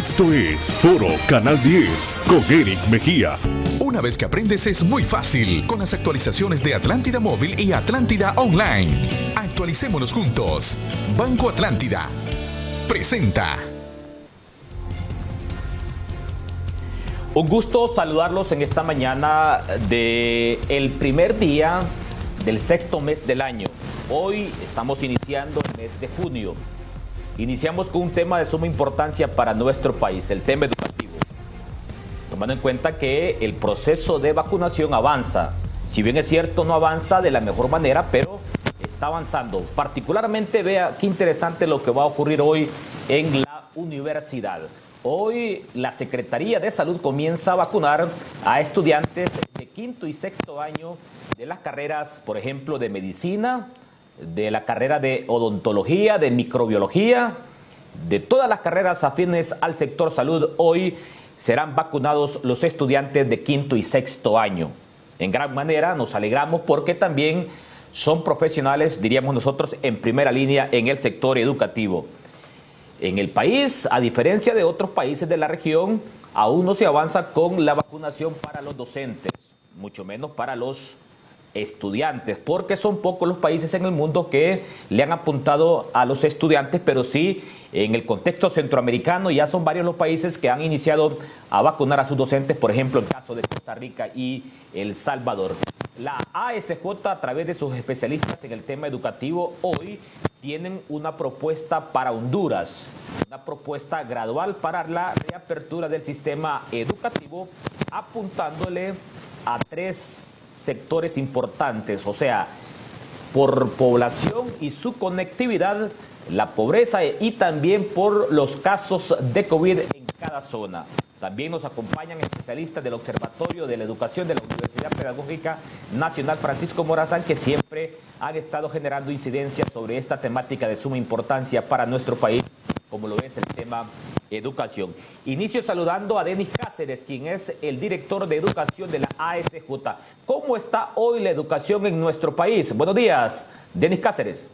Esto es Foro Canal 10 con Eric Mejía. Una vez que aprendes es muy fácil con las actualizaciones de Atlántida Móvil y Atlántida Online. Actualicémonos juntos. Banco Atlántida presenta. Un gusto saludarlos en esta mañana de el primer día del sexto mes del año. Hoy estamos iniciando el mes de junio. Iniciamos con un tema de suma importancia para nuestro país, el tema educativo. Tomando en cuenta que el proceso de vacunación avanza. Si bien es cierto, no avanza de la mejor manera, pero está avanzando. Particularmente, vea qué interesante lo que va a ocurrir hoy en la universidad. Hoy la Secretaría de Salud comienza a vacunar a estudiantes de quinto y sexto año de las carreras, por ejemplo, de medicina, de la carrera de odontología, de microbiología, de todas las carreras afines al sector salud. Hoy serán vacunados los estudiantes de quinto y sexto año. En gran manera nos alegramos porque también son profesionales, diríamos nosotros, en primera línea en el sector educativo. En el país, a diferencia de otros países de la región, aún no se avanza con la vacunación para los docentes, mucho menos para los estudiantes, porque son pocos los países en el mundo que le han apuntado a los estudiantes, pero sí en el contexto centroamericano ya son varios los países que han iniciado a vacunar a sus docentes, por ejemplo el caso de Costa Rica y El Salvador. La ASJ, a través de sus especialistas en el tema educativo, hoy tienen una propuesta para Honduras, una propuesta gradual para la reapertura del sistema educativo, apuntándole a tres sectores importantes, o sea, por población y su conectividad, la pobreza y también por los casos de COVID en cada zona. También nos acompañan especialistas del Observatorio de la Educación de la Universidad Pedagógica Nacional Francisco Morazán, que siempre han estado generando incidencias sobre esta temática de suma importancia para nuestro país, como lo es el tema educación. Inicio saludando a Denis Cáceres, quien es el director de educación de la ASJ. ¿Cómo está hoy la educación en nuestro país? Buenos días, Denis Cáceres.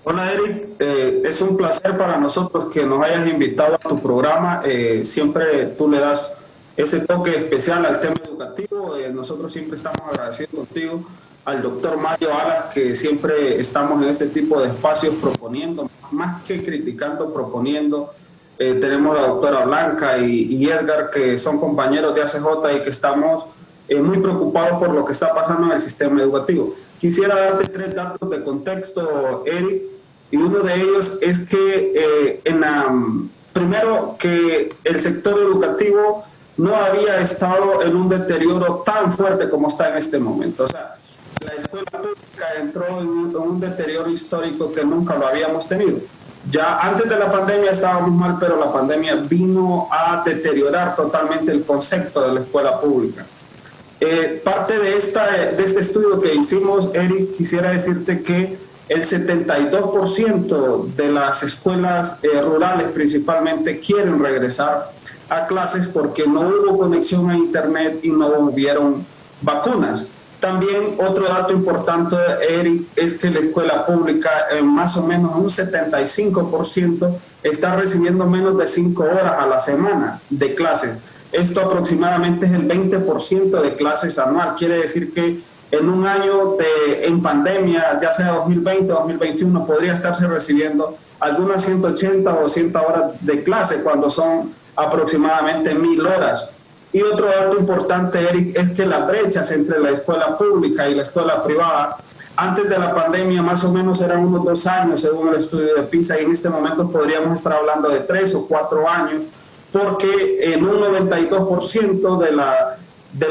Hola Eric, es un placer para nosotros que nos hayas invitado a tu programa. Siempre tú le das ese toque especial al tema educativo. Nosotros siempre estamos agradecidos contigo, al doctor Mario Alas, que siempre estamos en este tipo de espacios proponiendo, más que criticando, proponiendo. Tenemos a la doctora Blanca y Edgar, que son compañeros de ACJ y que estamos muy preocupados por lo que está pasando en el sistema educativo. Quisiera darte tres datos de contexto, Eric, y uno de ellos es que primero que el sector educativo no había estado en un deterioro tan fuerte como está en este momento. O sea, la escuela pública entró en un deterioro histórico que nunca lo habíamos tenido. Ya antes de la pandemia estábamos mal, pero la pandemia vino a deteriorar totalmente el concepto de la escuela pública. Parte de este estudio que hicimos, Eric, quisiera decirte que el 72% de las escuelas rurales principalmente quieren regresar a clases porque no hubo conexión a internet y no hubieron vacunas. También otro dato importante, Eric, es que la escuela pública más o menos un 75% está recibiendo menos de 5 horas a la semana de clases. Esto aproximadamente es el 20% de clases anual. Quiere decir que en un año en pandemia, ya sea 2020 o 2021, podría estarse recibiendo algunas 180 o 200 horas de clase cuando son aproximadamente 1000 horas. Y otro dato importante, Eric, es que las brechas entre la escuela pública y la escuela privada, antes de la pandemia más o menos eran unos 2 años según el estudio de PISA, y en este momento podríamos estar hablando de 3 o 4 años, porque en un 92% de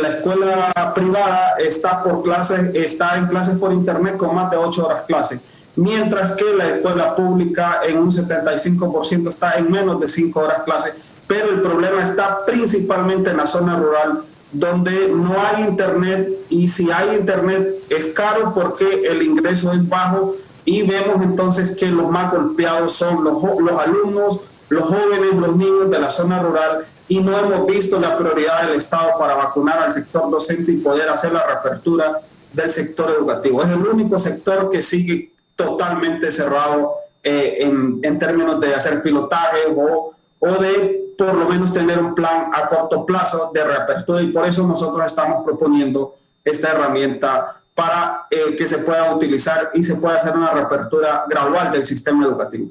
la escuela privada está en clases por internet con más de 8 horas clase, mientras que la escuela pública en un 75% está en menos de 5 horas clase. Pero el problema está principalmente en la zona rural, donde no hay internet, y si hay internet es caro porque el ingreso es bajo, y vemos entonces que los más golpeados son los alumnos, los jóvenes, los niños de la zona rural, y no hemos visto la prioridad del Estado para vacunar al sector docente y poder hacer la reapertura del sector educativo. Es el único sector que sigue totalmente cerrado en términos de hacer pilotaje o o de por lo menos tener un plan a corto plazo de reapertura, y por eso nosotros estamos proponiendo esta herramienta para que se pueda utilizar y se pueda hacer una reapertura gradual del sistema educativo.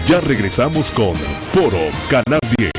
Ya regresamos con Foro Canal 10.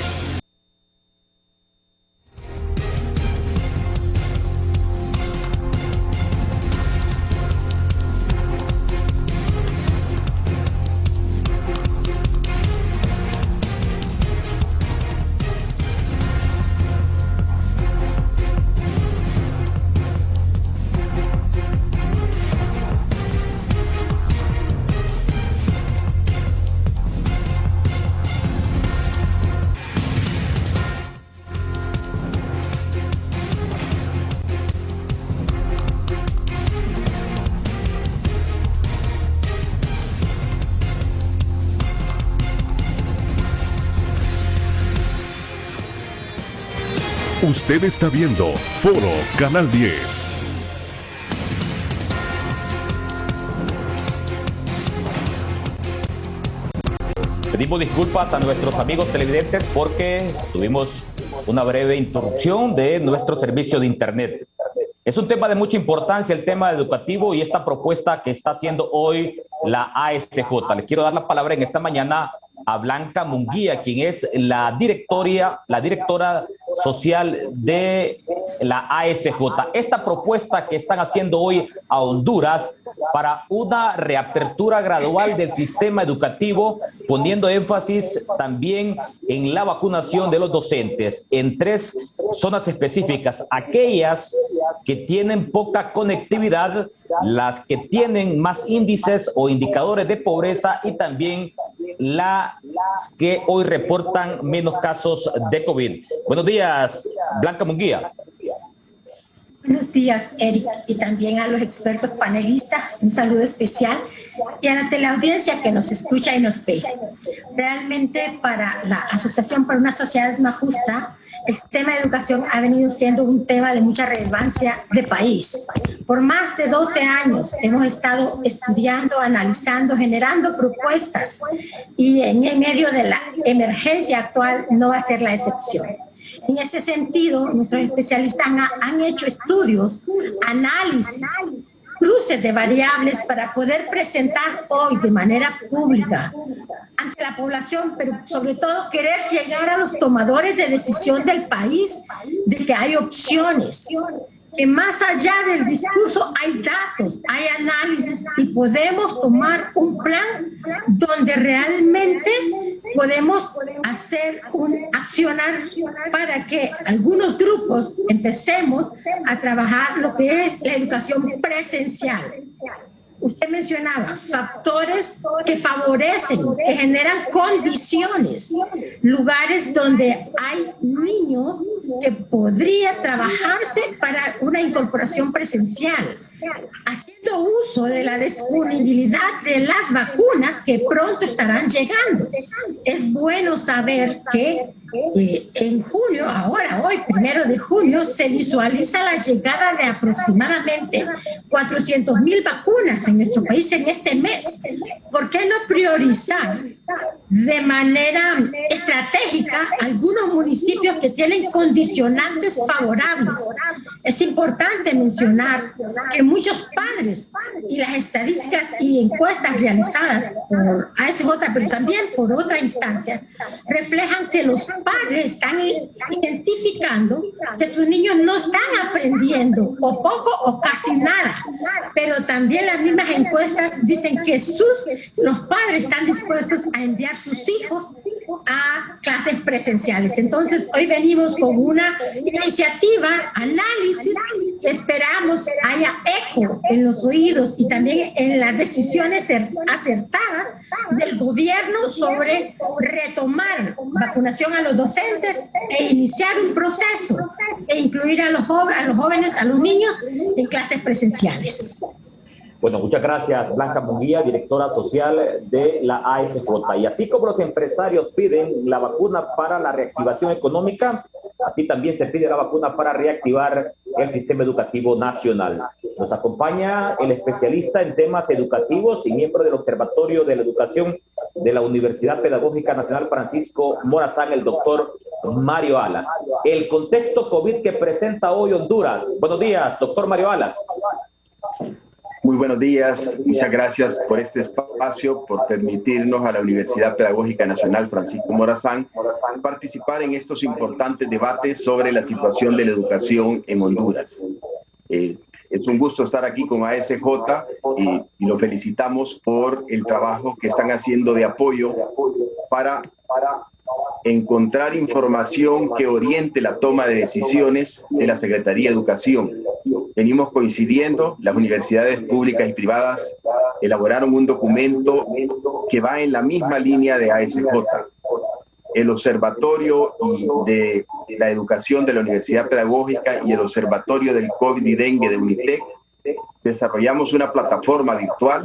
Usted está viendo Foro Canal 10. Pedimos disculpas a nuestros amigos televidentes porque tuvimos una breve interrupción de nuestro servicio de internet. Es un tema de mucha importancia, el tema educativo, y esta propuesta que está haciendo hoy la ASJ. Le quiero dar la palabra en esta mañana a Blanca Munguía, quien es la directora social de la ASJ. Esta propuesta que están haciendo hoy a Honduras para una reapertura gradual del sistema educativo, poniendo énfasis también en la vacunación de los docentes en 3 zonas específicas: aquellas que tienen poca conectividad, las que tienen más índices o indicadores de pobreza, y también las que hoy reportan menos casos de COVID. Buenos días, Blanca Munguía. Buenos días, Eric, y también a los expertos panelistas, un saludo especial, y a la teleaudiencia que nos escucha y nos ve. Realmente, para la Asociación por una Sociedad Más Justa, el tema de educación ha venido siendo un tema de mucha relevancia de país. Por más de 12 años hemos estado estudiando, analizando, generando propuestas, y en medio de la emergencia actual no va a ser la excepción. En ese sentido, nuestros especialistas han hecho estudios, análisis, cruces de variables para poder presentar hoy de manera pública ante la población, pero sobre todo querer llegar a los tomadores de decisión del país de que hay opciones, que más allá del discurso hay datos, hay análisis, y podemos tomar un plan donde realmente podemos hacer un accionar para que algunos grupos empecemos a trabajar lo que es la educación presencial. Usted mencionaba factores que favorecen, que generan condiciones, lugares donde hay niños que podría trabajarse para una incorporación presencial, haciendo uso de la disponibilidad de las vacunas que pronto estarán llegando. Es bueno saber que en junio, hoy, 1 de junio, se visualiza la llegada de aproximadamente 400,000 vacunas en nuestro país en este mes. ¿Por qué no priorizar de manera estratégica algunos municipios que tienen condicionantes favorables? Es importante mencionar que muchos padres, y las estadísticas y encuestas realizadas por ASJ, pero también por otra instancia, reflejan que los padres están identificando que sus niños no están aprendiendo, o poco o casi nada, pero también las mismas encuestas dicen que los padres están dispuestos a enviar sus hijos a clases presenciales. Entonces, hoy venimos con una iniciativa, análisis, esperamos haya eco en los oídos y también en las decisiones acertadas del gobierno sobre retomar vacunación a los docentes e iniciar un proceso e incluir a los jóvenes, a los niños en clases presenciales. Bueno, muchas gracias, Blanca Munguía, directora social de la ASJ. Y así como los empresarios piden la vacuna para la reactivación económica, así también se pide la vacuna para reactivar el sistema educativo nacional. Nos acompaña el especialista en temas educativos y miembro del Observatorio de la Educación de la Universidad Pedagógica Nacional Francisco Morazán, el doctor Mario Alas. El contexto COVID que presenta hoy Honduras. Buenos días, doctor Mario Alas. Muy buenos días, muchas gracias por este espacio, por permitirnos a la Universidad Pedagógica Nacional Francisco Morazán participar en estos importantes debates sobre la situación de la educación en Honduras. Es un gusto estar aquí con ASJ y lo felicitamos por el trabajo que están haciendo de apoyo para encontrar información que oriente la toma de decisiones de la Secretaría de Educación. Venimos coincidiendo, las universidades públicas y privadas elaboraron un documento que va en la misma línea de ASJ. El Observatorio de la Educación de la Universidad Pedagógica y el Observatorio del COVID y Dengue de UNITEC desarrollamos una plataforma virtual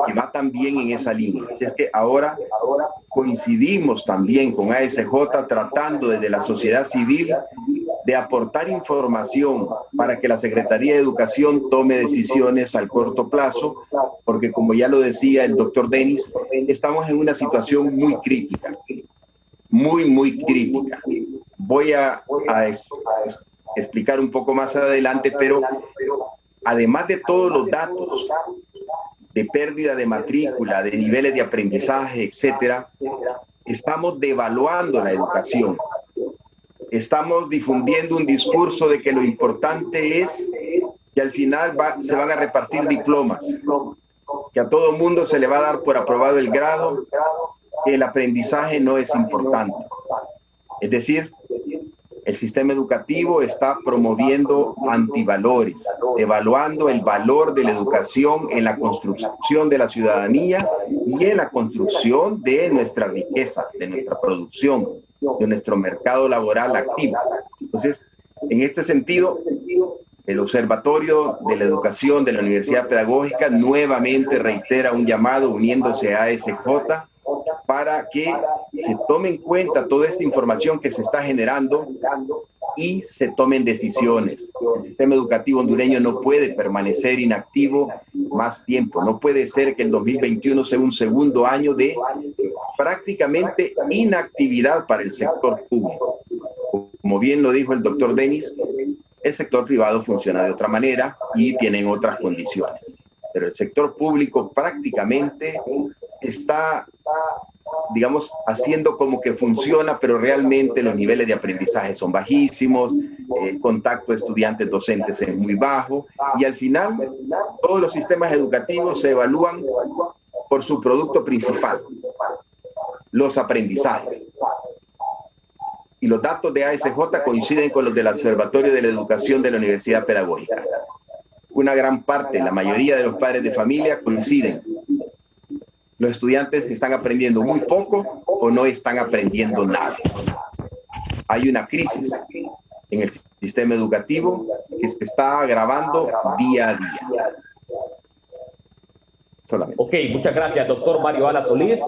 que va también en esa línea. Así es que ahora coincidimos también con ASJ tratando desde la sociedad civil de aportar información para que la Secretaría de Educación tome decisiones al corto plazo, porque como ya lo decía el doctor Denis, estamos en una situación muy crítica, muy crítica. Voy a explicar un poco más adelante, pero además de todos los datos de pérdida de matrícula, de niveles de aprendizaje, etcétera, estamos devaluando la educación. Estamos difundiendo un discurso de que lo importante es que al final se van a repartir diplomas, que a todo mundo se le va a dar por aprobado el grado, que el aprendizaje no es importante. Es decir, el sistema educativo está promoviendo antivalores, evaluando el valor de la educación en la construcción de la ciudadanía y en la construcción de nuestra riqueza, de nuestra producción, de nuestro mercado laboral activo. Entonces, en este sentido, el Observatorio de la Educación de la Universidad Pedagógica nuevamente reitera un llamado uniéndose a ASJ para que se tome en cuenta toda esta información que se está generando y se tomen decisiones. El sistema educativo hondureño no puede permanecer inactivo más tiempo. No puede ser que el 2021 sea un segundo año de prácticamente inactividad para el sector público. Como bien lo dijo el doctor Denis, el sector privado funciona de otra manera y tienen otras condiciones. Pero el sector público prácticamente está, digamos, haciendo como que funciona, pero realmente los niveles de aprendizaje son bajísimos, el contacto de estudiantes docentes es muy bajo y al final todos los sistemas educativos se evalúan por su producto principal, los aprendizajes. Y los datos de ASJ coinciden con los del Observatorio de la Educación de la Universidad Pedagógica. Una gran parte, la mayoría de los padres de familia coinciden. Los estudiantes están aprendiendo muy poco o no están aprendiendo nada. Hay una crisis en el sistema educativo que se está agravando día a día. Solamente. Ok, muchas gracias, doctor Mario Alas Solís,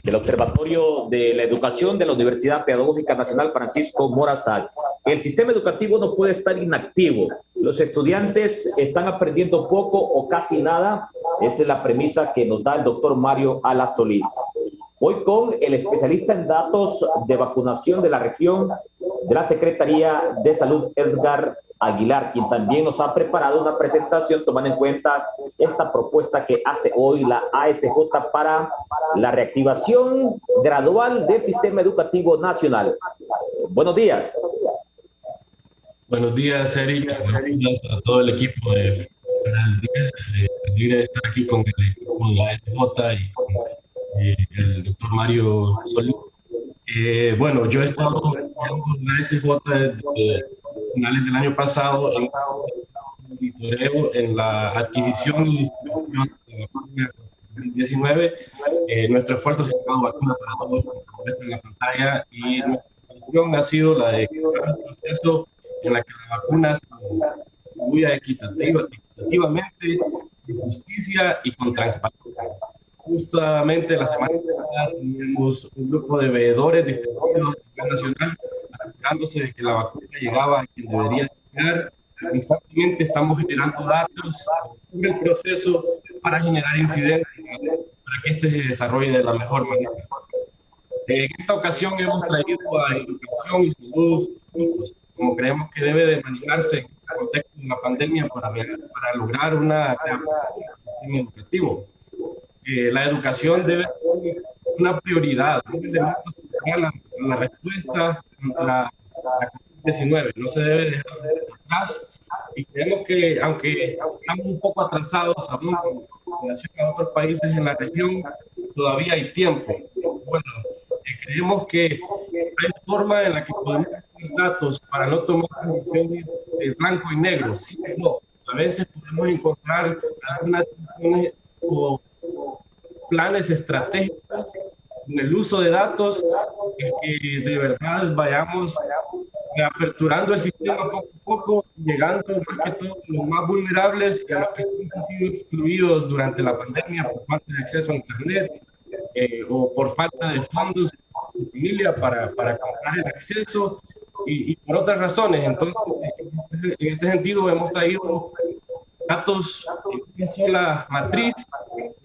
del Observatorio de la Educación de la Universidad Pedagógica Nacional Francisco Morazán. El sistema educativo no puede estar inactivo. Los estudiantes están aprendiendo poco o casi nada. Esa es la premisa que nos da el doctor Mario Alas Solís. Hoy con el especialista en datos de vacunación de la región de la Secretaría de Salud, Edgar Aguilar, quien también nos ha preparado una presentación tomando en cuenta esta propuesta que hace hoy la ASJ para la reactivación gradual del sistema educativo nacional. Buenos días. Buenos días, Eric. Buenos días a todo el equipo de Canal 10. Alegre de estar aquí con el equipo de la ASJ y con el doctor Mario Solís. Bueno, yo he estado estudiando en la ASJ desde finales del año pasado en monitoreo en la adquisición y distribución de la vacuna COVID-19. Nuestro esfuerzo se ha llamado Vacuna para Todos, como muestra en la pantalla, y nuestra función ha sido la de crear un proceso en la que la vacuna se distribuya equitativamente, con justicia y con transparencia. Justamente la semana pasada teníamos un grupo de veedores distribuidos a nivel nacional asegurándose de que la vacuna llegaba a quien debería llegar. Constantemente estamos generando datos sobre el proceso para generar incidencias, para que este se desarrolle de la mejor manera. En esta ocasión hemos traído a educación y salud juntos, como creemos que debe de manejarse en el contexto de la pandemia para lograr una sistema educativo. La educación debe ser una prioridad, un elemento central en la respuesta contra la COVID-19. No se debe dejar atrás, y creemos que, aunque estamos un poco atrasados aún en relación a otros países en la región, todavía hay tiempo. Bueno, creemos que hay forma en la que podemos tener datos para no tomar decisiones de blanco y negro, sí o no. A veces podemos encontrar algunas decisiones o planes estratégicos en el uso de datos, que de verdad vayamos reaperturando el sistema poco a poco, llegando más que todo a los más vulnerables y a los que han sido excluidos durante la pandemia por falta de acceso a Internet o por falta de fondos de su familia para comprar el acceso y por otras razones. Entonces, en este sentido hemos traído datos en una sola matriz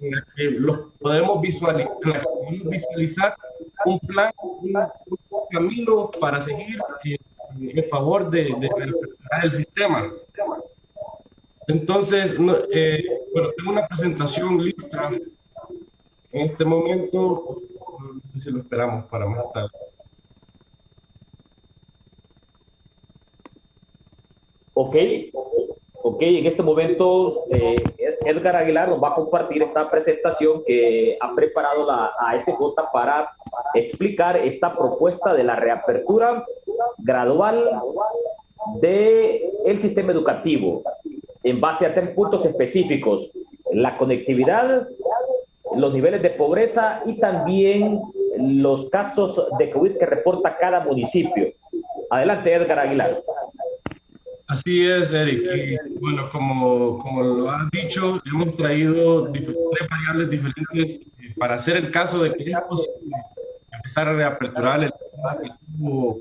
en la que los podemos visualizar, un plan, un camino para seguir en favor de recuperar el sistema. Entonces, bueno, tengo una presentación lista en este momento, no sé si lo esperamos para más tarde. Ok, en este momento Edgar Aguilar nos va a compartir esta presentación que ha preparado la ASJ para explicar esta propuesta de la reapertura gradual del sistema educativo en base a 3 puntos específicos: la conectividad, los niveles de pobreza y también los casos de COVID que reporta cada municipio. Adelante, Edgar Aguilar. Así es, Eric. Y bueno, como lo has dicho, hemos traído 3 variables diferentes para hacer el caso de que es posible empezar a reaperturar el sistema educativo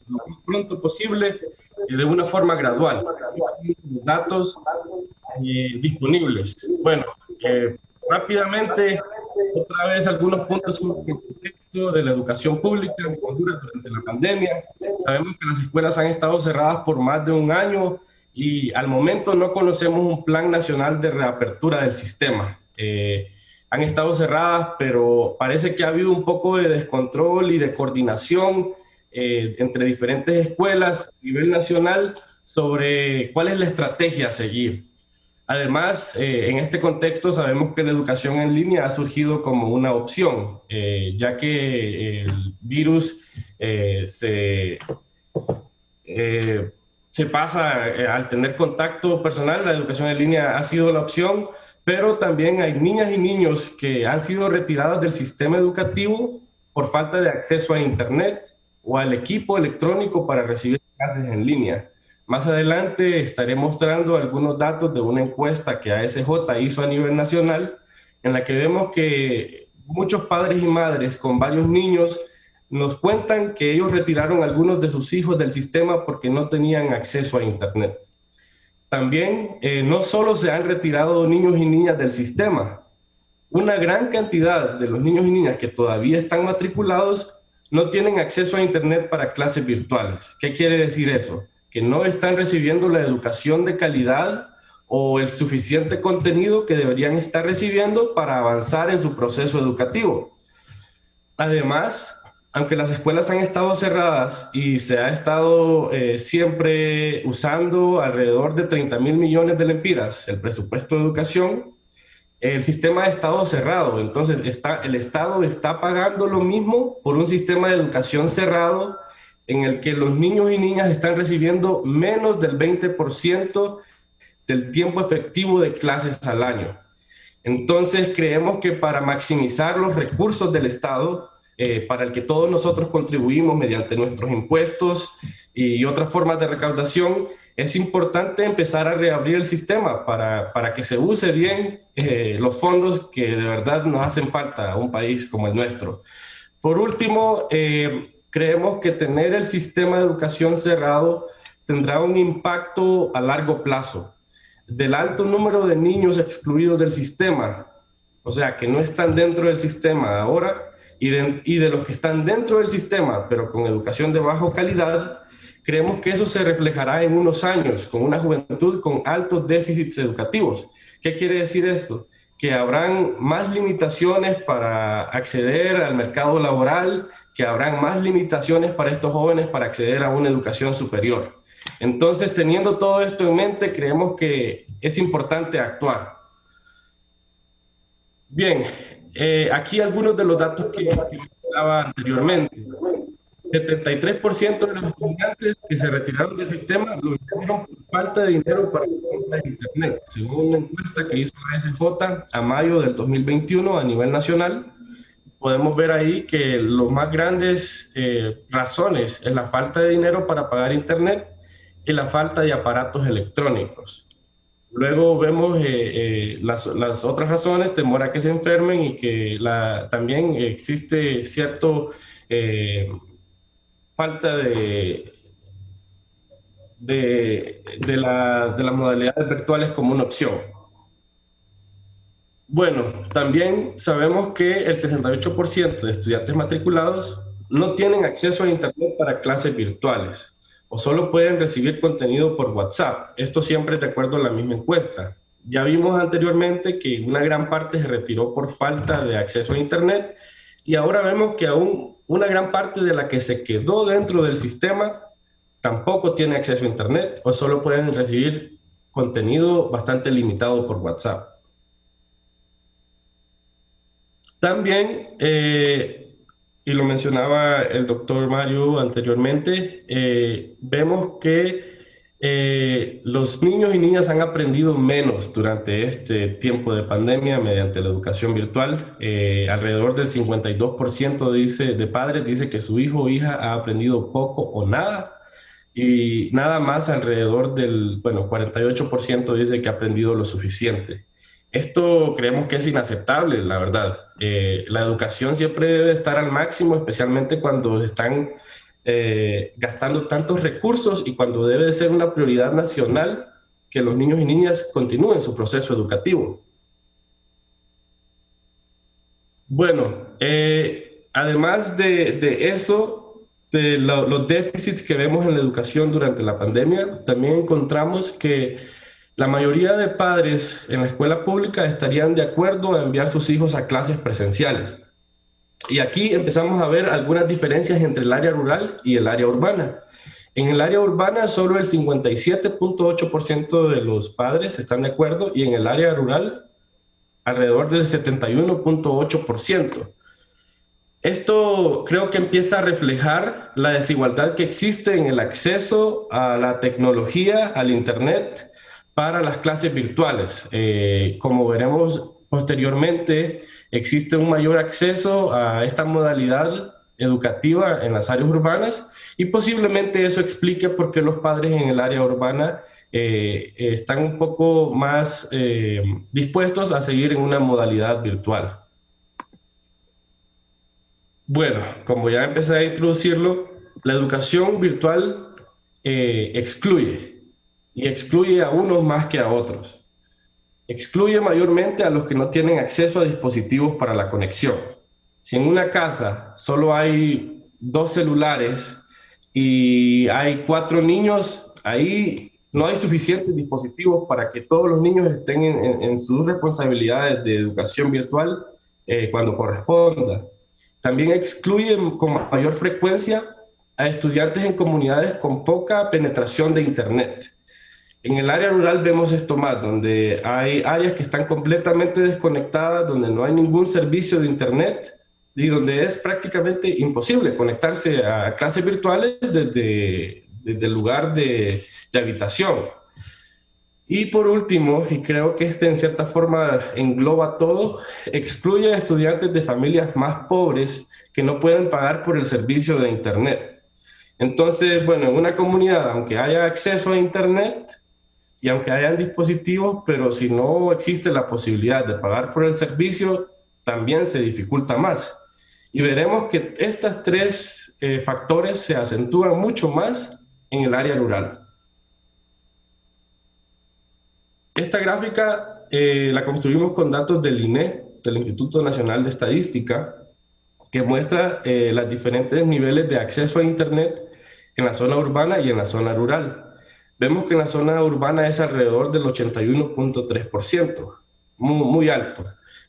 lo más pronto posible y de una forma gradual. Los datos disponibles. Bueno, rápidamente, otra vez algunos puntos sobre el contexto de la educación pública en Honduras durante la pandemia. Sabemos que las escuelas han estado cerradas por más de 1 año y al momento no conocemos un plan nacional de reapertura del sistema. Han estado cerradas, pero parece que ha habido un poco de descontrol y de coordinación entre diferentes escuelas a nivel nacional sobre cuál es la estrategia a seguir. Además, en este contexto sabemos que la educación en línea ha surgido como una opción, ya que el virus se pasa al tener contacto personal. La educación en línea ha sido la opción, pero también hay niñas y niños que han sido retirados del sistema educativo por falta de acceso a Internet o al equipo electrónico para recibir clases en línea. Más adelante estaré mostrando algunos datos de una encuesta que ASJ hizo a nivel nacional, en la que vemos que muchos padres y madres con varios niños nos cuentan que ellos retiraron a algunos de sus hijos del sistema porque no tenían acceso a Internet. También no solo se han retirado niños y niñas del sistema, una gran cantidad de los niños y niñas que todavía están matriculados no tienen acceso a Internet para clases virtuales. ¿Qué quiere decir eso? Que no están recibiendo la educación de calidad o el suficiente contenido que deberían estar recibiendo para avanzar en su proceso educativo. Además, aunque las escuelas han estado cerradas y se ha estado siempre usando alrededor de 30.000 millones de lempiras el presupuesto de educación, el sistema ha estado cerrado. Entonces, el Estado está pagando lo mismo por un sistema de educación cerrado en el que los niños y niñas están recibiendo menos del 20% del tiempo efectivo de clases al año. Entonces, creemos que para maximizar los recursos del Estado, para el que todos nosotros contribuimos mediante nuestros impuestos y otras formas de recaudación, es importante empezar a reabrir el sistema para que se use bien los fondos que de verdad nos hacen falta a un país como el nuestro. Por último, creemos que tener el sistema de educación cerrado tendrá un impacto a largo plazo. Del alto número de niños excluidos del sistema, o sea, que no están dentro del sistema ahora, y de los que están dentro del sistema, pero con educación de baja calidad, creemos que eso se reflejará en unos años, con una juventud con altos déficits educativos. ¿Qué quiere decir esto? Que habrán más limitaciones para acceder al mercado laboral, que habrán más limitaciones para estos jóvenes para acceder a una educación superior. Entonces, teniendo todo esto en mente, creemos que es importante actuar. Bien, aquí algunos de los datos que hablaba anteriormente. 73% de los estudiantes que se retiraron del sistema lo hicieron por falta de dinero para comprar internet, según una encuesta que hizo la SJ a mayo del 2021 a nivel nacional. Podemos ver ahí que las más grandes razones es la falta de dinero para pagar internet y la falta de aparatos electrónicos. Luego vemos las otras razones, temor a que se enfermen y que también existe cierto falta de las modalidades virtuales como una opción. Bueno, también sabemos que el 68% de estudiantes matriculados no tienen acceso a internet para clases virtuales, o solo pueden recibir contenido por WhatsApp. Esto siempre de acuerdo a la misma encuesta. Ya vimos anteriormente que una gran parte se retiró por falta de acceso a internet, y ahora vemos que aún una gran parte de la que se quedó dentro del sistema tampoco tiene acceso a internet, o solo pueden recibir contenido bastante limitado por WhatsApp. También, y lo mencionaba el doctor Mario anteriormente, vemos que los niños y niñas han aprendido menos durante este tiempo de pandemia mediante la educación virtual. Alrededor del 52% de padres dice que su hijo o hija ha aprendido poco o nada, y nada más alrededor del 48% dice que ha aprendido lo suficiente. Esto creemos que es inaceptable, la verdad. La educación siempre debe estar al máximo, especialmente cuando están gastando tantos recursos y cuando debe de ser una prioridad nacional que los niños y niñas continúen su proceso educativo. Bueno, además de eso, de los déficits que vemos en la educación durante la pandemia, también encontramos que la mayoría de padres en la escuela pública estarían de acuerdo a enviar sus hijos a clases presenciales. Y aquí empezamos a ver algunas diferencias entre el área rural y el área urbana. En el área urbana solo el 57.8% de los padres están de acuerdo, y en el área rural alrededor del 71.8%. Esto creo que empieza a reflejar la desigualdad que existe en el acceso a la tecnología, al internet, para las clases virtuales. Como veremos posteriormente, existe un mayor acceso a esta modalidad educativa en las áreas urbanas, y posiblemente eso explique por qué los padres en el área urbana están un poco más dispuestos a seguir en una modalidad virtual. Bueno, como ya empecé a introducirlo, la educación virtual excluye, y excluye a unos más que a otros. Excluye mayormente a los que no tienen acceso a dispositivos para la conexión. Si en una casa solo hay 2 celulares y hay 4 niños, ahí no hay suficientes dispositivos para que todos los niños estén en sus responsabilidades de educación virtual cuando corresponda. También excluye con mayor frecuencia a estudiantes en comunidades con poca penetración de internet. En el área rural vemos esto más, donde hay áreas que están completamente desconectadas, donde no hay ningún servicio de internet y donde es prácticamente imposible conectarse a clases virtuales desde el lugar de habitación. Y por último, y creo que en cierta forma engloba todo, excluye a estudiantes de familias más pobres que no pueden pagar por el servicio de Internet. Entonces, bueno, en una comunidad, aunque haya acceso a Internet y aunque hayan dispositivos, pero si no existe la posibilidad de pagar por el servicio, también se dificulta más. Y veremos que estos tres factores se acentúan mucho más en el área rural. Esta gráfica la construimos con datos del INE, del Instituto Nacional de Estadística, que muestra los diferentes niveles de acceso a Internet en la zona urbana y en la zona rural. Vemos que en la zona urbana es alrededor del 81.3%, muy alto,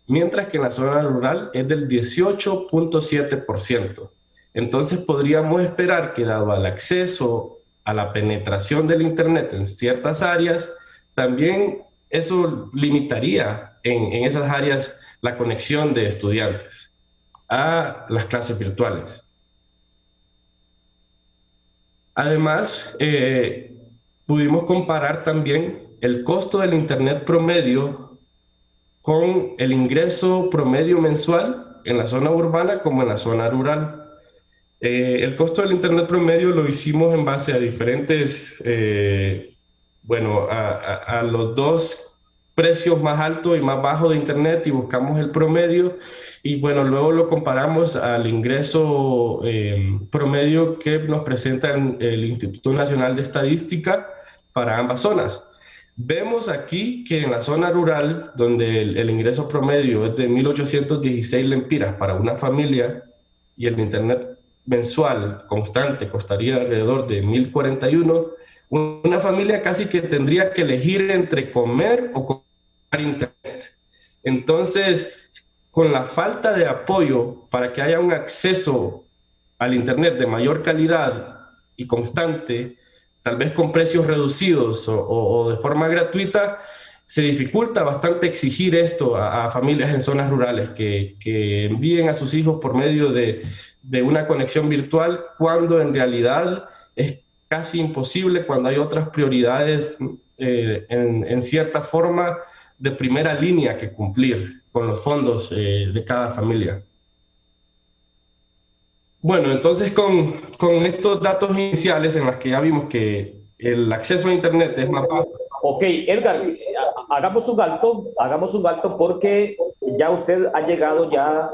mientras que en la zona rural es del 18.7%. Entonces podríamos esperar que, dado el acceso a la penetración del Internet en ciertas áreas, también eso limitaría en esas áreas la conexión de estudiantes a las clases virtuales. Además, pudimos comparar también el costo del Internet promedio con el ingreso promedio mensual en la zona urbana como en la zona rural. El costo del Internet promedio lo hicimos en base a diferentes, a los dos precios más altos y más bajos de Internet y buscamos el promedio y bueno, luego lo comparamos al ingreso promedio que nos presenta el Instituto Nacional de Estadística para ambas zonas. Vemos aquí que en la zona rural, donde el ingreso promedio es de 1.816 lempiras para una familia y el Internet mensual constante costaría alrededor de 1.041, una familia casi que tendría que elegir entre comer o comprar Internet. Entonces, con la falta de apoyo para que haya un acceso al Internet de mayor calidad y constante, tal vez con precios reducidos o de forma gratuita, se dificulta bastante exigir esto a familias en zonas rurales que envíen a sus hijos por medio de una conexión virtual, cuando en realidad es casi imposible, cuando hay otras prioridades en cierta forma de primera línea que cumplir con los fondos de cada familia. Bueno, entonces con estos datos iniciales en los que ya vimos que el acceso a Internet es más bajo. Ok, Edgar, hagamos un alto porque ya usted ha llegado ya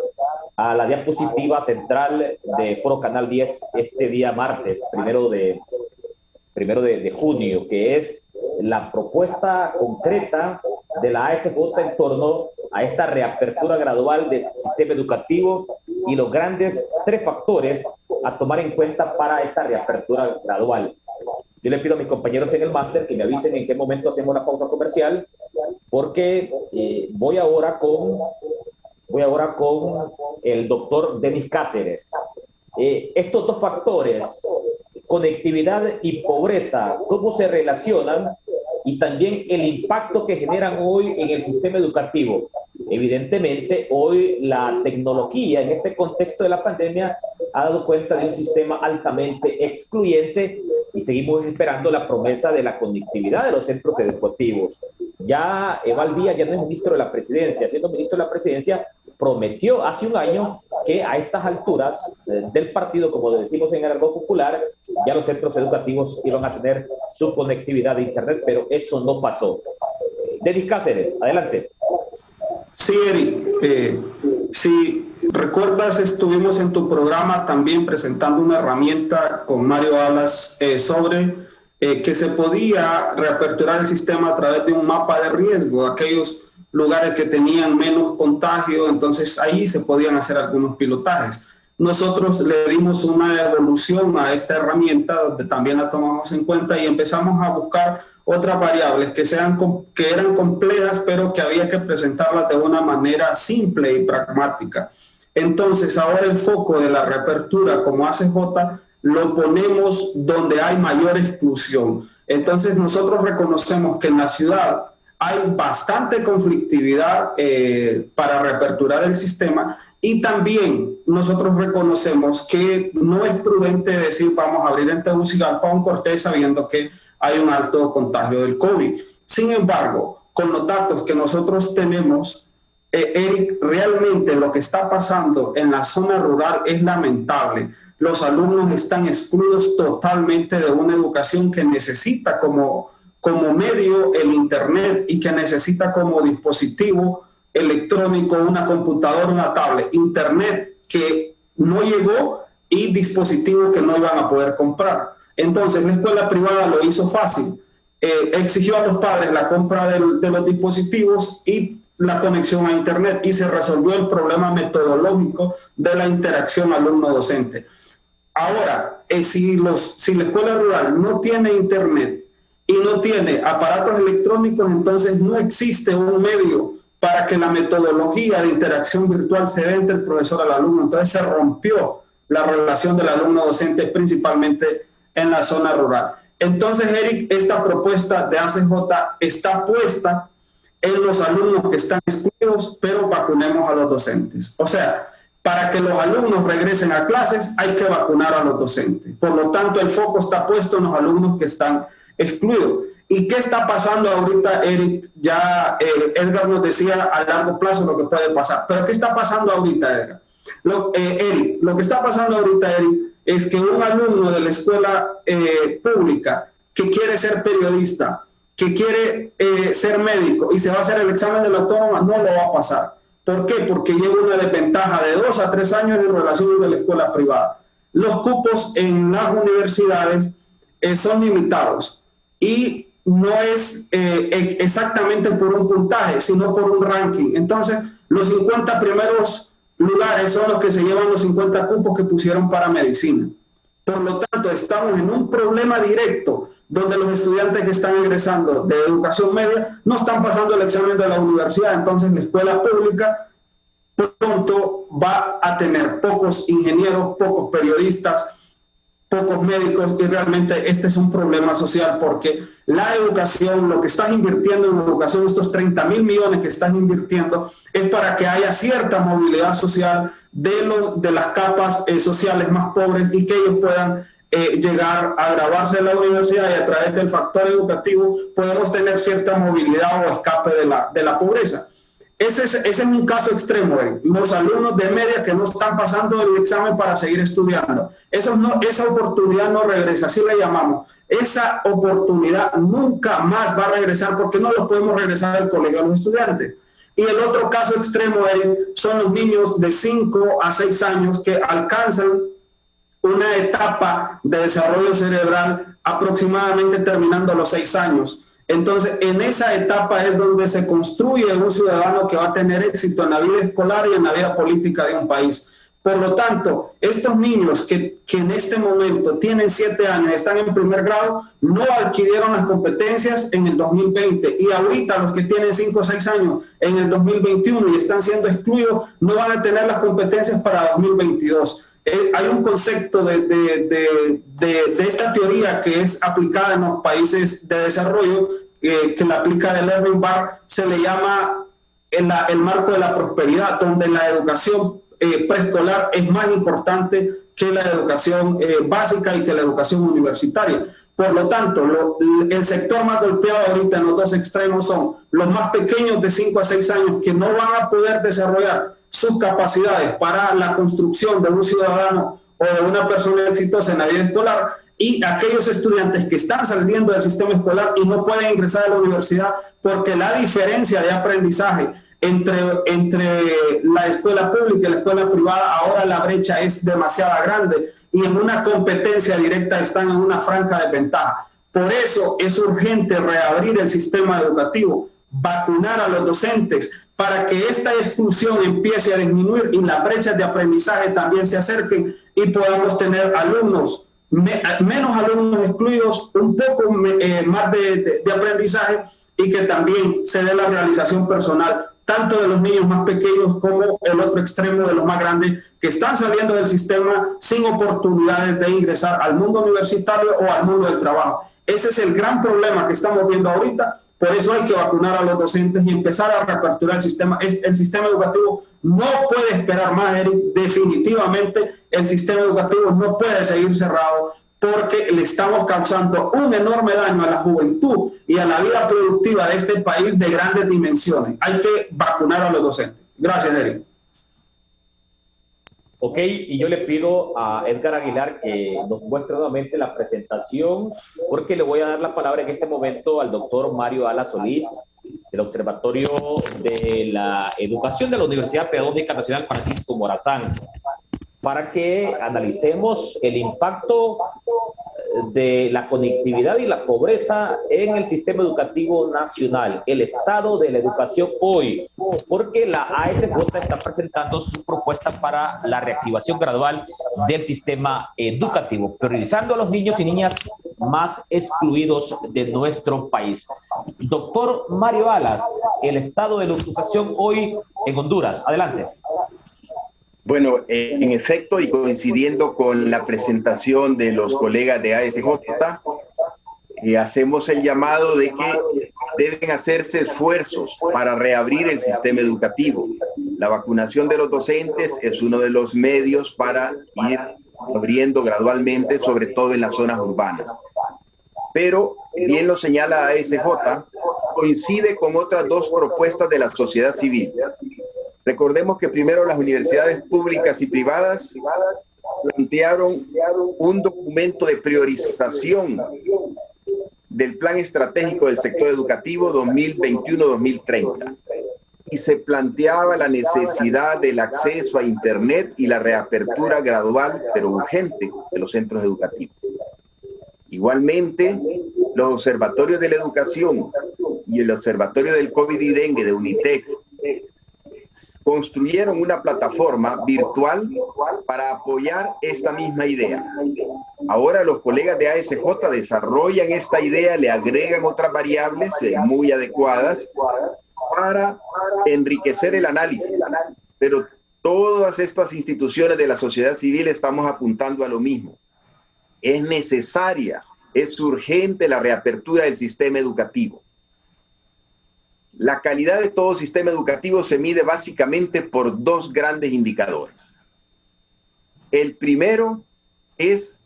a la diapositiva central de Foro Canal 10 este día martes, primero de junio, que es la propuesta concreta de la ASJ en torno a esta reapertura gradual del sistema educativo y los grandes tres factores a tomar en cuenta para esta reapertura gradual. Yo le pido a mis compañeros en el máster que me avisen en qué momento hacemos la pausa comercial, porque voy ahora con el doctor Denis Cáceres. Estos dos factores, conectividad y pobreza, ¿cómo se relacionan? Y también el impacto que generan hoy en el sistema educativo. Evidentemente, hoy la tecnología, en este contexto de la pandemia, ha dado cuenta de un sistema altamente excluyente y seguimos esperando la promesa de la conectividad de los centros educativos. Ya Eval Díaz ya no es ministro de la presidencia. Siendo ministro de la presidencia, prometió hace un año que a estas alturas del partido, como decimos en el argot popular, ya los centros educativos iban a tener su conectividad de Internet, pero eso no pasó. Denis Cáceres, adelante. Sí, Eric, si recuerdas, estuvimos en tu programa también presentando una herramienta con Mario Alas sobre que se podía reaperturar el sistema a través de un mapa de riesgo, aquellos lugares que tenían menos contagio, entonces ahí se podían hacer algunos pilotajes. Nosotros le dimos una evolución a esta herramienta donde también la tomamos en cuenta y empezamos a buscar otras variables que eran complejas, pero que había que presentarlas de una manera simple y pragmática. Entonces ahora el foco de la reapertura como ACJ lo ponemos donde hay mayor exclusión. Entonces nosotros reconocemos que en la ciudad hay bastante conflictividad para reaperturar el sistema, y también nosotros reconocemos que no es prudente decir vamos a abrir en Tegucigalpa un Cortés sabiendo que hay un alto contagio del COVID. Sin embargo, con los datos que nosotros tenemos, Eric, realmente lo que está pasando en la zona rural es lamentable. Los alumnos están excluidos totalmente de una educación que necesita como medio el Internet y que necesita como dispositivo electrónico una computadora, una tablet, Internet que no llegó y dispositivos que no iban a poder comprar. Entonces la escuela privada lo hizo fácil, exigió a los padres la compra de los dispositivos y la conexión a Internet, y se resolvió el problema metodológico de la interacción alumno-docente. Ahora, si la escuela rural no tiene Internet y no tiene aparatos electrónicos, entonces no existe un medio para que la metodología de interacción virtual se dé entre el profesor al alumno. Entonces se rompió la relación del alumno-docente, principalmente en la zona rural. Entonces, Eric, esta propuesta de ACJ está puesta en los alumnos que están excluidos, pero vacunemos a los docentes. O sea, para que los alumnos regresen a clases hay que vacunar a los docentes. Por lo tanto, el foco está puesto en los alumnos que están excluidos. ¿Y qué está pasando ahorita, Eric? Ya Edgar nos decía a largo plazo lo que puede pasar. Pero ¿qué está pasando ahorita, Edgar? Eric, lo que está pasando ahorita, Eric, es que un alumno de la escuela pública que quiere ser periodista, que quiere ser médico y se va a hacer el examen de la autónoma, no lo va a pasar. ¿Por qué? Porque lleva una desventaja de 2 a 3 años en relación de la escuela privada. Los cupos en las universidades son limitados y no es exactamente por un puntaje, sino por un ranking. Entonces, los 50 primeros lugares son los que se llevan los 50 cupos que pusieron para medicina. Por lo tanto, estamos en un problema directo donde los estudiantes que están egresando de educación media no están pasando el examen de la universidad. Entonces, la escuela pública pronto va a tener pocos ingenieros, pocos periodistas, pocos médicos, y realmente este es un problema social, porque la educación, lo que estás invirtiendo en educación, estos 30.000 millones que estás invirtiendo, es para que haya cierta movilidad social de las capas sociales más pobres, y que ellos puedan llegar a graduarse en la universidad, y a través del factor educativo podemos tener cierta movilidad o escape de la pobreza. Ese es un caso extremo, los alumnos de media que no están pasando el examen para seguir estudiando. Esa oportunidad no regresa, así le llamamos. Esa oportunidad nunca más va a regresar, porque no lo podemos regresar al colegio a los estudiantes. Y el otro caso extremo, son los niños de 5 a 6 años que alcanzan una etapa de desarrollo cerebral aproximadamente terminando los 6 años. Entonces, en esa etapa es donde se construye un ciudadano que va a tener éxito en la vida escolar y en la vida política de un país. Por lo tanto, estos niños que en este momento tienen 7 años, están en primer grado, no adquirieron las competencias en el 2020, y ahorita los que tienen 5 o 6 años en el 2021 y están siendo excluidos, no van a tener las competencias para 2022. Hay un concepto de esta teoría que es aplicada en los países de desarrollo, que la aplica el Erwin Barr, se le llama el marco de la prosperidad, donde la educación preescolar es más importante que la educación básica y que la educación universitaria. Por lo tanto, el sector más golpeado ahorita en los dos extremos son los más pequeños de 5 a 6 años, que no van a poder desarrollar sus capacidades para la construcción de un ciudadano o de una persona exitosa en la vida escolar, y aquellos estudiantes que están saliendo del sistema escolar y no pueden ingresar a la universidad porque la diferencia de aprendizaje entre la escuela pública y la escuela privada, ahora la brecha es demasiado grande, y en una competencia directa están en una franca desventaja. Por eso es urgente reabrir el sistema educativo, vacunar a los docentes, para que esta exclusión empiece a disminuir y las brechas de aprendizaje también se acerquen, y podamos tener alumnos, menos alumnos excluidos, un poco más de aprendizaje, y que también se dé la realización personal, tanto de los niños más pequeños como el otro extremo de los más grandes, que están saliendo del sistema sin oportunidades de ingresar al mundo universitario o al mundo del trabajo. Ese es el gran problema que estamos viendo ahorita. Por eso hay que vacunar a los docentes y empezar a reaperturar el sistema. El sistema educativo no puede esperar más, Eric. Definitivamente el sistema educativo no puede seguir cerrado, porque le estamos causando un enorme daño a la juventud y a la vida productiva de este país de grandes dimensiones. Hay que vacunar a los docentes. Gracias, Eric. Ok, y yo le pido a Edgar Aguilar que nos muestre nuevamente la presentación, porque le voy a dar la palabra en este momento al doctor Mario Alas Solís, del Observatorio de la Educación de la Universidad Pedagógica Nacional Francisco Morazán, para que analicemos el impacto de la conectividad y la pobreza en el sistema educativo nacional, el estado de la educación hoy, porque la ASJ está presentando su propuesta para la reactivación gradual del sistema educativo, priorizando a los niños y niñas más excluidos de nuestro país. Doctor Mario Alas, el estado de la educación hoy en Honduras. Adelante. Bueno, en efecto, y coincidiendo con la presentación de los colegas de ASJ, hacemos el llamado de que deben hacerse esfuerzos para reabrir el sistema educativo. La vacunación de los docentes es uno de los medios para ir abriendo gradualmente, sobre todo en las zonas urbanas. Pero, bien lo señala ASJ, coincide con otras dos propuestas de la sociedad civil. Recordemos que primero las universidades públicas y privadas plantearon un documento de priorización del Plan Estratégico del Sector Educativo 2021-2030 y se planteaba la necesidad del acceso a Internet y la reapertura gradual pero urgente de los centros educativos. Igualmente, los observatorios de la educación y el observatorio del COVID y dengue de UNITEC construyeron una plataforma virtual para apoyar esta misma idea. Ahora los colegas de ASJ desarrollan esta idea, le agregan otras variables muy adecuadas para enriquecer el análisis. Pero todas estas instituciones de la sociedad civil estamos apuntando a lo mismo. Es necesaria, es urgente la reapertura del sistema educativo. La calidad de todo sistema educativo se mide básicamente por dos grandes indicadores. El primero es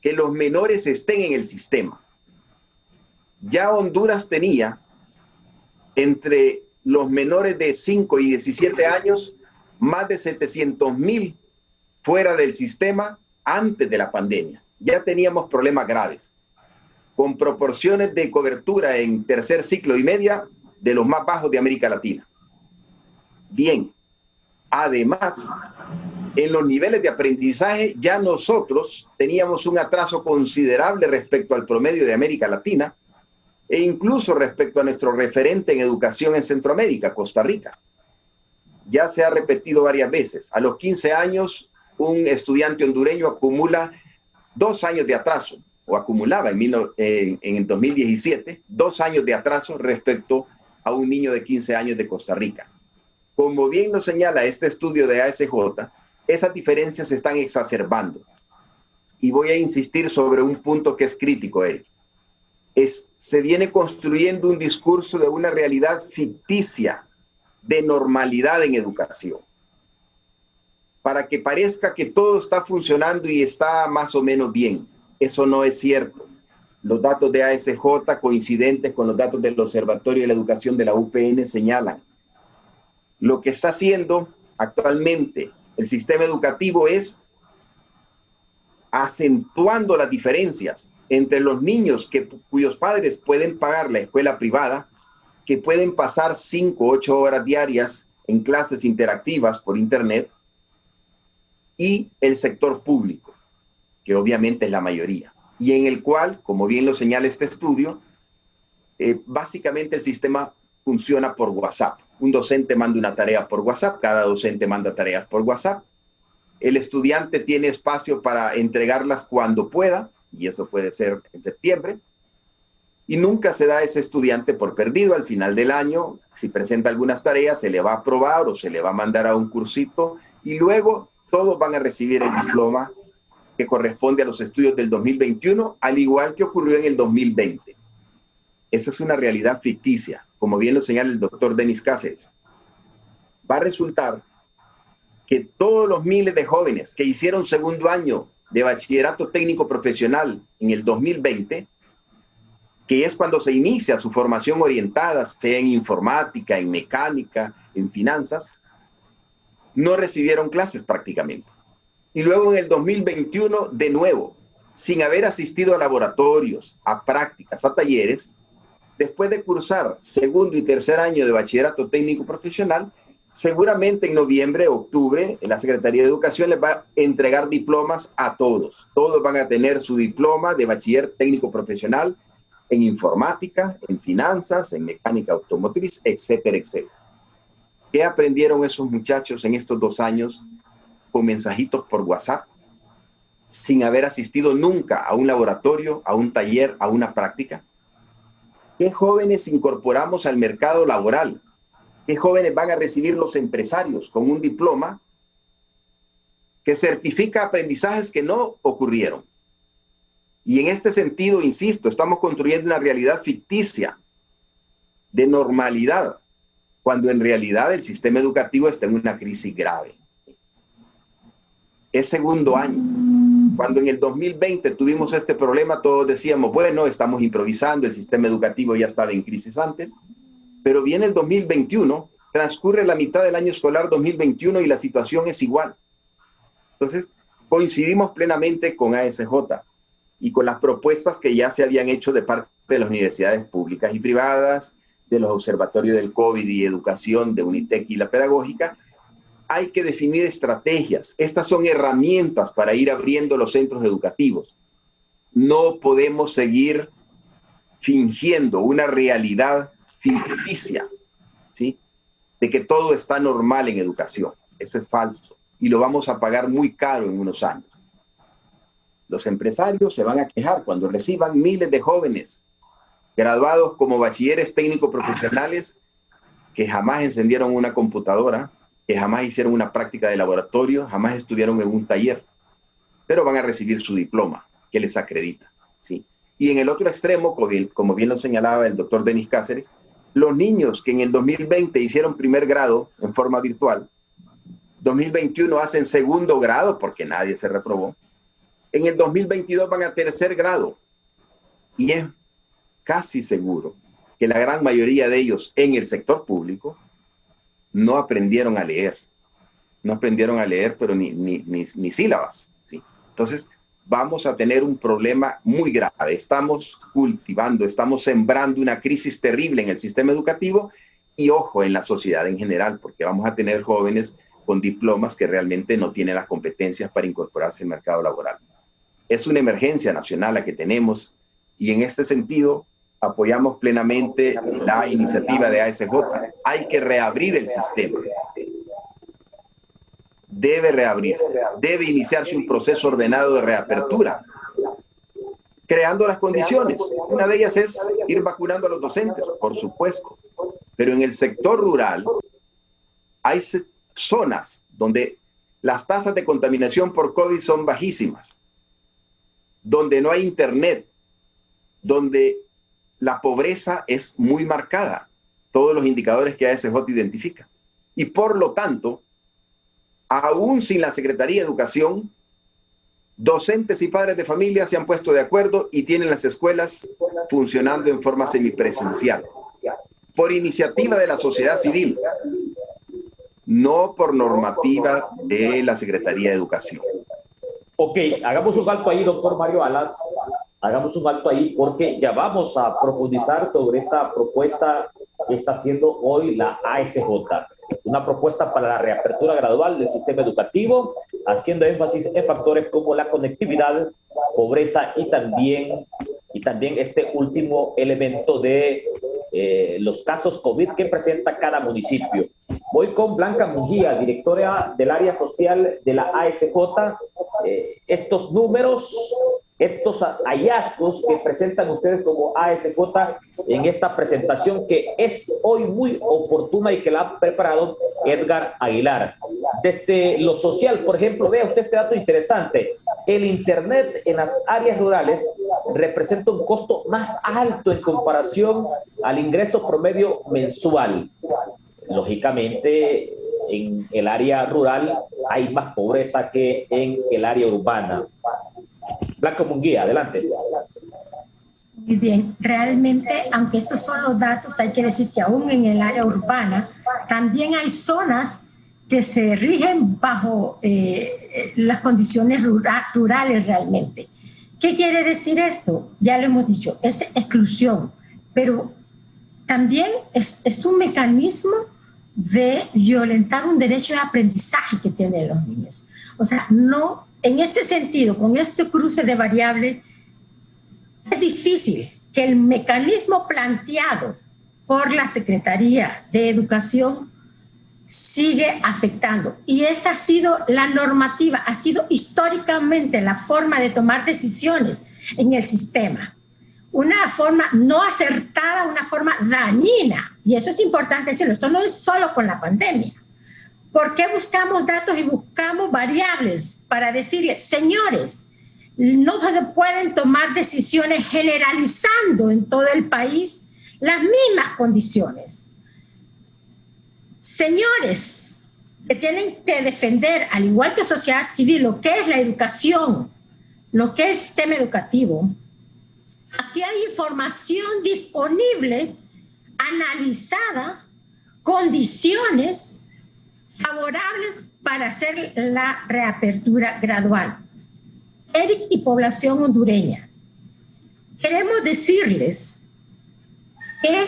que los menores estén en el sistema. Ya Honduras tenía entre los menores de 5 y 17 años más de 700,000 fuera del sistema antes de la pandemia. Ya teníamos problemas graves, con proporciones de cobertura en tercer ciclo y media de los más bajos de América Latina. Bien, además, en los niveles de aprendizaje ya nosotros teníamos un atraso considerable respecto al promedio de América Latina e incluso respecto a nuestro referente en educación en Centroamérica, Costa Rica. Ya se ha repetido varias veces. A los 15 años, un estudiante hondureño acumula 2 años de atraso, o acumulaba en 2017, 2 años de atraso respecto a un niño de 15 años de Costa Rica. Como bien lo señala este estudio de ASJ, esas diferencias se están exacerbando. Y voy a insistir sobre un punto que es crítico, Eric. Se viene construyendo un discurso de una realidad ficticia de normalidad en educación, para que parezca que todo está funcionando y está más o menos bien. Eso no es cierto. Los datos de ASJ, coincidentes con los datos del Observatorio de la Educación de la UPN, señalan lo que está haciendo actualmente el sistema educativo es acentuando las diferencias entre los niños cuyos padres pueden pagar la escuela privada, que pueden pasar 5 o 8 horas diarias en clases interactivas por Internet, y el sector público, que obviamente es la mayoría, y en el cual, como bien lo señala este estudio, básicamente el sistema funciona por WhatsApp. Un docente manda una tarea por WhatsApp, cada docente manda tareas por WhatsApp. El estudiante tiene espacio para entregarlas cuando pueda, y eso puede ser en septiembre, y nunca se da a ese estudiante por perdido. Al final del año, si presenta algunas tareas, se le va a aprobar o se le va a mandar a un cursito, y luego todos van a recibir el diploma que corresponde a los estudios del 2021, al igual que ocurrió en el 2020. Esa es una realidad ficticia, como bien lo señala el doctor Denis Cáceres. Va a resultar que todos los miles de jóvenes que hicieron segundo año de bachillerato técnico profesional en el 2020, que es cuando se inicia su formación orientada, sea en informática, en mecánica, en finanzas, no recibieron clases prácticamente. Y luego en el 2021, de nuevo, sin haber asistido a laboratorios, a prácticas, a talleres, después de cursar segundo y tercer año de bachillerato técnico profesional, seguramente en noviembre, octubre, la Secretaría de Educación les va a entregar diplomas a todos. Todos van a tener su diploma de bachiller técnico profesional en informática, en finanzas, en mecánica automotriz, etcétera, etcétera. ¿Qué aprendieron esos muchachos en estos 2 años con mensajitos por WhatsApp, sin haber asistido nunca a un laboratorio, a un taller, a una práctica? ¿Qué jóvenes incorporamos al mercado laboral? ¿Qué jóvenes van a recibir los empresarios con un diploma que certifica aprendizajes que no ocurrieron? Y en este sentido, insisto, estamos construyendo una realidad ficticia de normalidad, cuando en realidad el sistema educativo está en una crisis grave. Es segundo año. Cuando en el 2020 tuvimos este problema, todos decíamos, bueno, estamos improvisando, el sistema educativo ya estaba en crisis antes, pero viene el 2021, transcurre la mitad del año escolar 2021 y la situación es igual. Entonces, coincidimos plenamente con ASJ y con las propuestas que ya se habían hecho de parte de las universidades públicas y privadas, de los observatorios del COVID y educación, de Unitec y la pedagógica. Hay que definir estrategias. Estas son herramientas para ir abriendo los centros educativos. No podemos seguir fingiendo una realidad ficticia, ¿sí?, de que todo está normal en educación. Eso es falso y lo vamos a pagar muy caro en unos años. Los empresarios se van a quejar cuando reciban miles de jóvenes graduados como bachilleres técnicos profesionales que jamás encendieron una computadora, que jamás hicieron una práctica de laboratorio, jamás estuvieron en un taller, pero van a recibir su diploma que les acredita, ¿sí? Y en el otro extremo, como bien lo señalaba el doctor Denis Cáceres, los niños que en el 2020 hicieron primer grado en forma virtual, 2021 hacen segundo grado porque nadie se reprobó, en el 2022 van a tercer grado y es casi seguro que la gran mayoría de ellos en el sector público no aprendieron a leer. No aprendieron a leer, pero ni sílabas, ¿sí? Entonces, vamos a tener un problema muy grave. Estamos cultivando, estamos sembrando una crisis terrible en el sistema educativo y, ojo, en la sociedad en general, porque vamos a tener jóvenes con diplomas que realmente no tienen las competencias para incorporarse al mercado laboral. Es una emergencia nacional la que tenemos y en este sentido apoyamos plenamente la iniciativa de ASJ. Hay que reabrir el sistema. Debe reabrirse. Debe iniciarse un proceso ordenado de reapertura, creando las condiciones. Una de ellas es ir vacunando a los docentes, por supuesto. Pero en el sector rural hay zonas donde las tasas de contaminación por COVID son bajísimas, donde no hay internet, donde la pobreza es muy marcada, todos los indicadores que ASJ identifica. Y por lo tanto, aún sin la Secretaría de Educación, docentes y padres de familia se han puesto de acuerdo y tienen las escuelas funcionando en forma semipresencial, por iniciativa de la sociedad civil, no por normativa de la Secretaría de Educación. Ok, hagamos un alto ahí, doctor Mario Alas. Hagamos un alto ahí porque ya vamos a profundizar sobre esta propuesta que está haciendo hoy la ASJ. Una propuesta para la reapertura gradual del sistema educativo, haciendo énfasis en factores como la conectividad, pobreza y también este último elemento de los casos COVID que presenta cada municipio. Voy con Blanca Mujía, directora del área social de la ASJ. Estos números, estos hallazgos que presentan ustedes como ASJ en esta presentación que es hoy muy oportuna y que la ha preparado Edgar Aguilar. Desde lo social, por ejemplo, vea usted este dato interesante. El Internet en las áreas rurales representa un costo más alto en comparación al ingreso promedio mensual. Lógicamente, en el área rural hay más pobreza que en el área urbana. Blanca Munguía, adelante. Muy bien, realmente, aunque estos son los datos, hay que decir que aún en el área urbana también hay zonas que se rigen bajo las condiciones rurales realmente. ¿Qué quiere decir esto? Ya lo hemos dicho, es exclusión, pero también es un mecanismo de violentar un derecho de aprendizaje que tienen los niños. O sea, no, en este sentido, con este cruce de variables, es difícil que el mecanismo planteado por la Secretaría de Educación sigue afectando. Y esta ha sido la normativa, ha sido históricamente la forma de tomar decisiones en el sistema. Una forma no acertada, una forma dañina. Y eso es importante decirlo, esto no es solo con la pandemia. ¿Por qué buscamos datos y buscamos variables para decirles, señores, no se pueden tomar decisiones generalizando en todo el país las mismas condiciones? Señores, que tienen que defender, al igual que sociedad civil, lo que es la educación, lo que es el sistema educativo. Aquí hay información disponible, analizada, condiciones favorables para hacer la reapertura gradual. Eric y población hondureña, queremos decirles que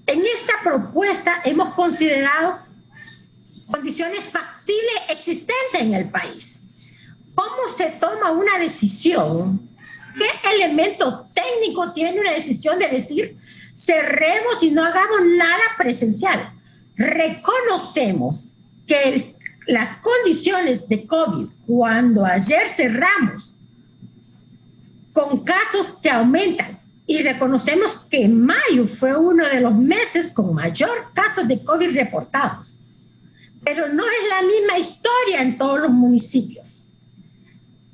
en esta propuesta hemos considerado condiciones factibles existentes en el país. ¿Cómo se toma una decisión? ¿Qué elemento técnico tiene una decisión de decir cerremos y no hagamos nada presencial? Reconocemos que las condiciones de COVID, cuando ayer cerramos con casos que aumentan, y reconocemos que mayo fue uno de los meses con mayor casos de COVID reportados, pero no es la misma historia en todos los municipios.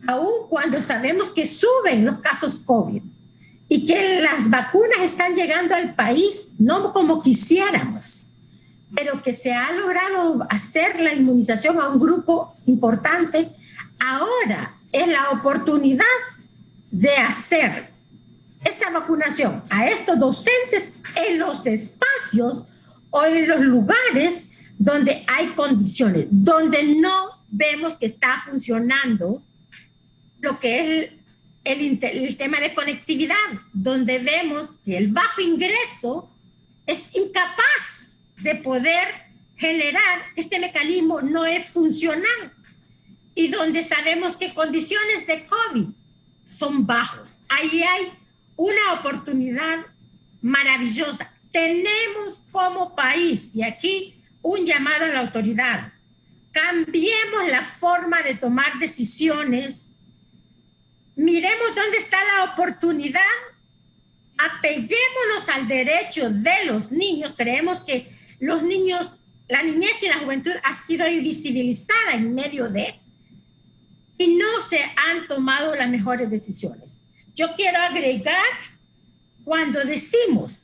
Aun cuando sabemos que suben los casos COVID y que las vacunas están llegando al país, no como quisiéramos, pero que se ha logrado hacer la inmunización a un grupo importante, ahora es la oportunidad de hacer esta vacunación a estos docentes en los espacios o en los lugares donde hay condiciones, donde no vemos que está funcionando lo que es el tema de conectividad, donde vemos que el bajo ingreso es incapaz de poder generar, este mecanismo no es funcional, y donde sabemos que condiciones de COVID son bajos. Ahí hay una oportunidad maravillosa. Tenemos como país, y aquí un llamado a la autoridad, cambiemos la forma de tomar decisiones, miremos dónde está la oportunidad, apeguémonos al derecho de los niños. Creemos que los niños, la niñez y la juventud ha sido invisibilizada en medio de, y no se han tomado las mejores decisiones. Yo quiero agregar, cuando decimos,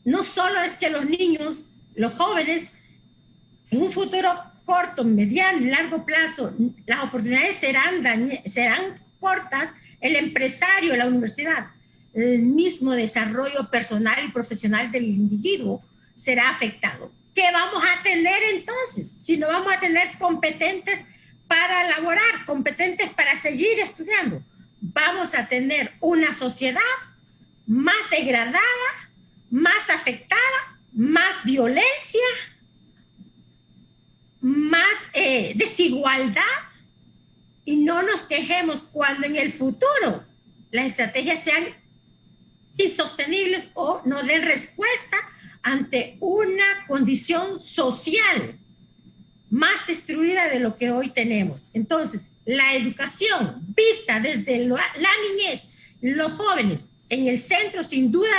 no solo es que los niños, los jóvenes, en un futuro corto, mediano y largo plazo, las oportunidades serán cortas, el empresario, la universidad, el mismo desarrollo personal y profesional del individuo será afectado. ¿Qué vamos a tener entonces? Si no vamos a tener competentes para laborar, competentes para seguir estudiando, vamos a tener una sociedad más degradada, más afectada, más violencia, más desigualdad, y no nos quejemos cuando en el futuro las estrategias sean insostenibles o no den respuesta ante una condición social más destruida de lo que hoy tenemos. Entonces, la educación vista desde la niñez, los jóvenes en el centro, sin duda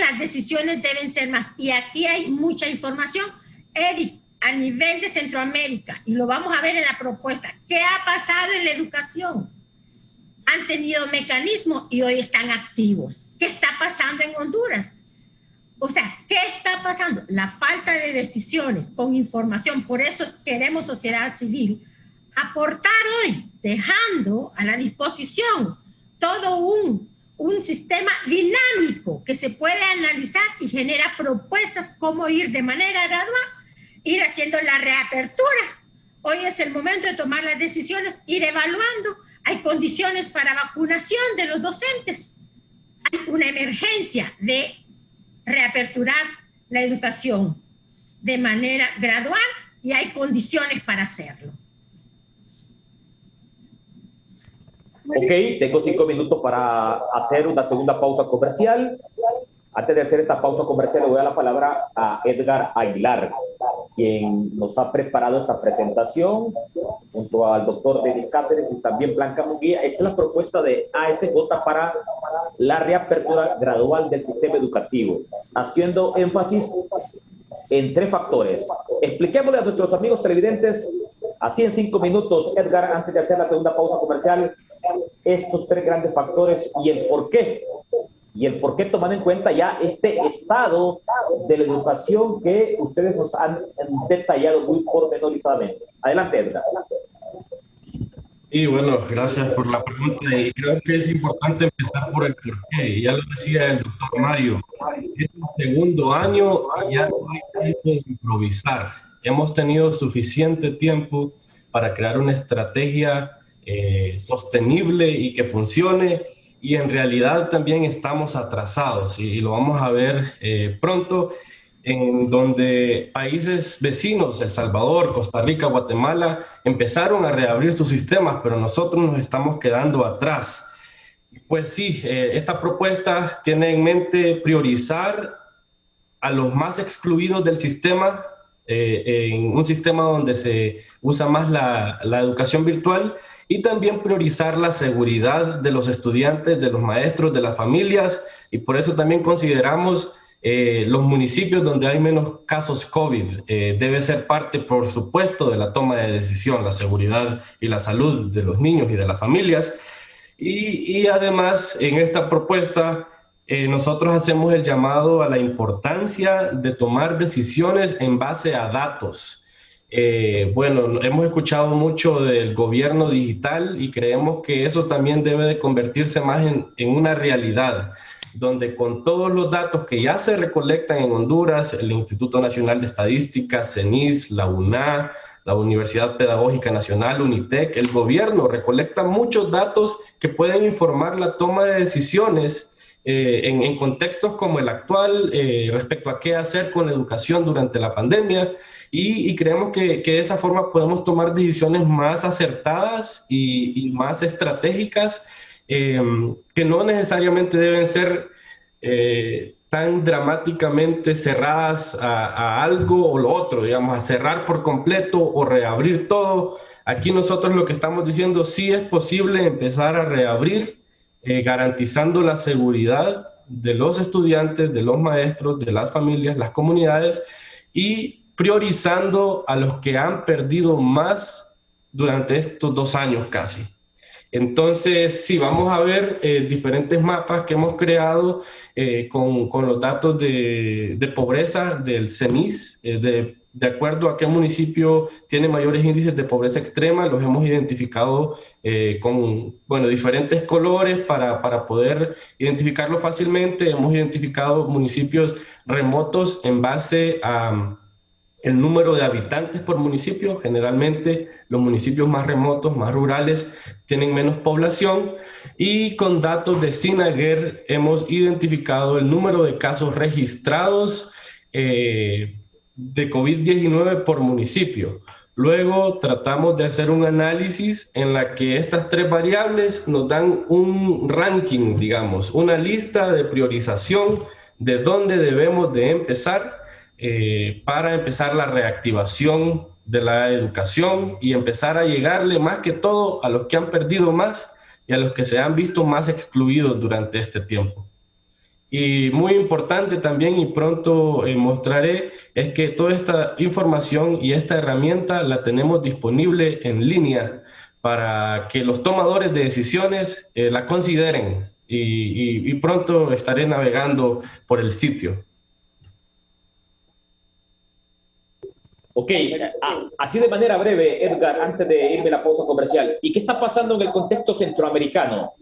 las decisiones deben ser más. Y aquí hay mucha información, Eric, a nivel de Centroamérica, y lo vamos a ver en la propuesta. ¿Qué ha pasado en la educación? Han tenido mecanismos y hoy están activos. ¿Qué está pasando en Honduras? O sea, ¿qué está pasando? La falta de decisiones con información. Por eso queremos sociedad civil aportar hoy, dejando a la disposición todo un sistema dinámico que se puede analizar y genera propuestas cómo ir de manera gradual, ir haciendo la reapertura. Hoy es el momento de tomar las decisiones, ir evaluando. Hay condiciones para vacunación de los docentes. Hay una emergencia de reaperturar la educación de manera gradual y hay condiciones para hacerlo. Ok, tengo 5 minutos para hacer una segunda pausa comercial. Antes de hacer esta pausa comercial, le voy a dar la palabra a Edgar Aguilar, quien nos ha preparado esta presentación, junto al doctor Denis Cáceres y también Blanca Munguía. Esta es la propuesta de ASJ para la reapertura gradual del sistema educativo, haciendo énfasis en 3 factores. Expliquémosle a nuestros amigos televidentes, así en 5 minutos, Edgar, antes de hacer la segunda pausa comercial, estos 3 grandes factores y el por qué. Y el por qué tomando en cuenta ya este estado de la educación que ustedes nos han detallado muy pormenorizadamente. Adelante, Edgar. Y bueno, gracias por la pregunta y creo que es importante empezar por el por qué. Ya lo decía el doctor Mario, es el segundo año, ya no hay tiempo de improvisar. Hemos tenido suficiente tiempo para crear una estrategia sostenible y que funcione, y en realidad también estamos atrasados y lo vamos a ver pronto, en donde países vecinos, El Salvador, Costa Rica, Guatemala, empezaron a reabrir sus sistemas, pero nosotros nos estamos quedando atrás. Pues sí, esta propuesta tiene en mente priorizar a los más excluidos del sistema, en un sistema donde se usa más la educación virtual, y también priorizar la seguridad de los estudiantes, de los maestros, de las familias, y por eso también consideramos los municipios donde hay menos casos COVID. Debe ser parte, por supuesto, de la toma de decisión, la seguridad y la salud de los niños y de las familias. Y además, en esta propuesta, nosotros hacemos el llamado a la importancia de tomar decisiones en base a datos. Bueno, hemos escuchado mucho del gobierno digital y creemos que eso también debe de convertirse más en una realidad, donde con todos los datos que ya se recolectan en Honduras, el Instituto Nacional de Estadística, CENIS, la UNA, la Universidad Pedagógica Nacional, UNITEC, el gobierno recolecta muchos datos que pueden informar la toma de decisiones en contextos como el actual, respecto a qué hacer con la educación durante la pandemia, y creemos que de esa forma podemos tomar decisiones más acertadas y más estratégicas, que no necesariamente deben ser tan dramáticamente cerradas a algo o lo otro, digamos, a cerrar por completo o reabrir todo. Aquí nosotros lo que estamos diciendo, sí es posible empezar a reabrir, garantizando la seguridad de los estudiantes, de los maestros, de las familias, las comunidades, y priorizando a los que han perdido más durante estos 2 años casi. Entonces, sí, vamos a ver diferentes mapas que hemos creado con los datos de pobreza del CENIS, de acuerdo a qué municipio tiene mayores índices de pobreza extrema. Los hemos identificado con, bueno, diferentes colores para poder identificarlo fácilmente. Hemos identificado municipios remotos en base a el número de habitantes por municipio. Generalmente los municipios más remotos, más rurales, tienen menos población, y con datos de SINAGER hemos identificado el número de casos registrados de COVID-19 por municipio. Luego tratamos de hacer un análisis en la que estas 3 variables nos dan un ranking, digamos, una lista de priorización de dónde debemos de empezar para empezar la reactivación de la educación y empezar a llegarle más que todo a los que han perdido más y a los que se han visto más excluidos durante este tiempo. Y muy importante también, y pronto mostraré, es que toda esta información y esta herramienta la tenemos disponible en línea para que los tomadores de decisiones la consideren, y pronto estaré navegando por el sitio. Ok, así de manera breve, Edgar, antes de irme a la pausa comercial, ¿y qué está pasando en el contexto centroamericano?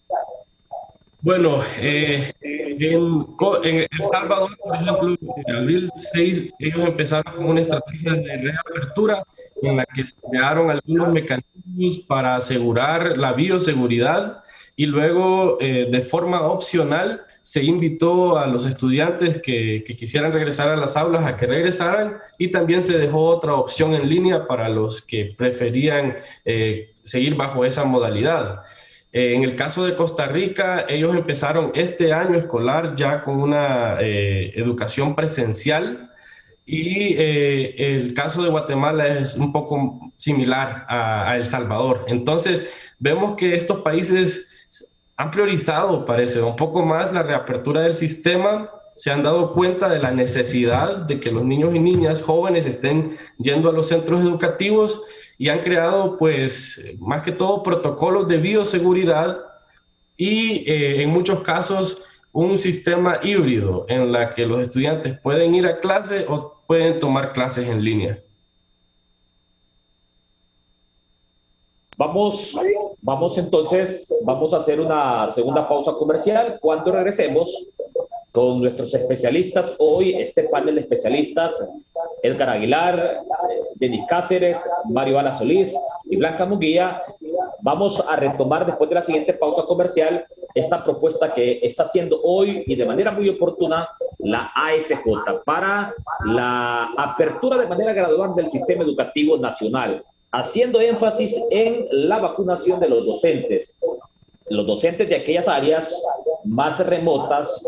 Bueno, en El Salvador, por ejemplo, en abril 6, ellos empezaron con una estrategia de reapertura en la que se crearon algunos mecanismos para asegurar la bioseguridad y luego, de forma opcional, se invitó a los estudiantes que quisieran regresar a las aulas a que regresaran y también se dejó otra opción en línea para los que preferían seguir bajo esa modalidad. En el caso de Costa Rica, ellos empezaron este año escolar ya con una educación presencial y el caso de Guatemala es un poco similar a El Salvador. Entonces, vemos que estos países han priorizado, parece, un poco más la reapertura del sistema, se han dado cuenta de la necesidad de que los niños y niñas jóvenes estén yendo a los centros educativos y han creado, pues, más que todo protocolos de bioseguridad y en muchos casos un sistema híbrido en la que los estudiantes pueden ir a clase o pueden tomar clases en línea. Vamos entonces, vamos a hacer una segunda pausa comercial. Cuando regresemos con nuestros especialistas, hoy este panel de especialistas, Edgar Aguilar, Denis Cáceres, Mario Ana Solís y Blanca Munguía, vamos a retomar después de la siguiente pausa comercial esta propuesta que está haciendo hoy y de manera muy oportuna la ASJ para la apertura de manera gradual del sistema educativo nacional, haciendo énfasis en la vacunación de los docentes de aquellas áreas más remotas,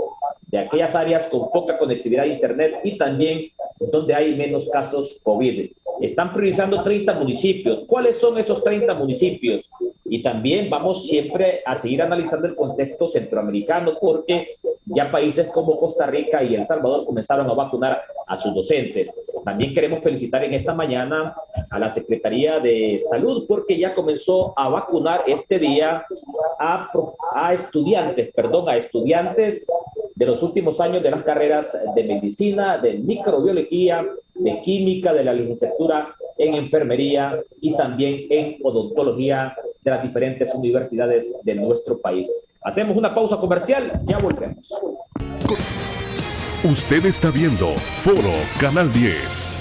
de aquellas áreas con poca conectividad a Internet y también donde hay menos casos COVID. Están priorizando 30 municipios. ¿Cuáles son esos 30 municipios? Y también vamos siempre a seguir analizando el contexto centroamericano porque ya países como Costa Rica y El Salvador comenzaron a vacunar a sus docentes. También queremos felicitar en esta mañana a la Secretaría de Salud porque ya comenzó a vacunar este día a estudiantes de los últimos años de las carreras de medicina, de microbiología, de química, de la licenciatura en enfermería y también en odontología de las diferentes universidades de nuestro país. Hacemos una pausa comercial, ya volvemos. Usted está viendo Foro Canal 10.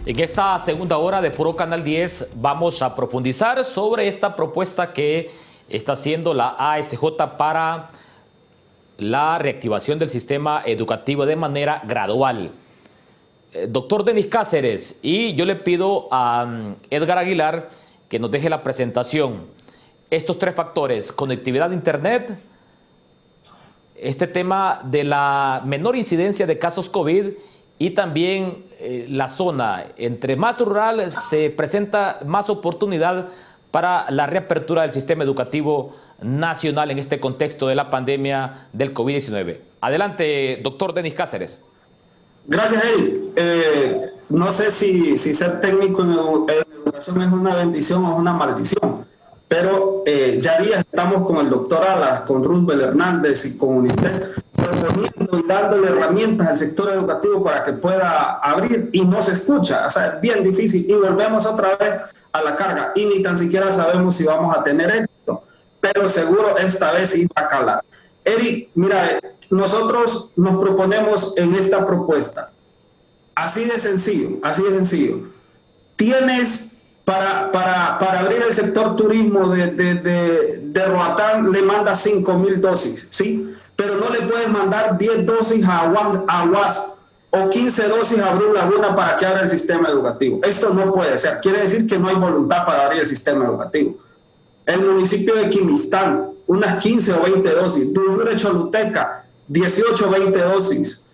En esta segunda hora de Foro Canal 10 vamos a profundizar sobre esta propuesta que está haciendo la ASJ para la reactivación del sistema educativo de manera gradual. Doctor Denis Cáceres, y yo le pido a Edgar Aguilar que nos deje la presentación. Estos tres factores, conectividad a Internet, este tema de la menor incidencia de casos COVID y también la zona. Entre más rural se presenta más oportunidad para la reapertura del sistema educativo nacional en este contexto de la pandemia del COVID-19. Adelante, doctor Denis Cáceres. Gracias, Eric. No sé si ser técnico en educación es una bendición o es una maldición, pero ya estamos con el doctor Alas, con Roosevelt Hernández y con UNITED, proponiendo y dándole herramientas al sector educativo para que pueda abrir y no se escucha. O sea, es bien difícil y volvemos otra vez a la carga y ni tan siquiera sabemos si vamos a tener éxito, pero seguro esta vez sí va a calar. Eric, mira, nosotros nos proponemos en esta propuesta, así de sencillo, tienes para abrir el sector turismo de Roatán, le mandas 5,000 dosis, ¿sí? Pero no le puedes mandar 10 dosis a Aguas o 15 dosis a Brun Laguna para que abra el sistema educativo. Esto no puede ser, quiere decir que no hay voluntad para abrir el sistema educativo. El municipio de Quimistán, unas 15 o 20 dosis, Dulce Choluteca, 18 o 20 dosis,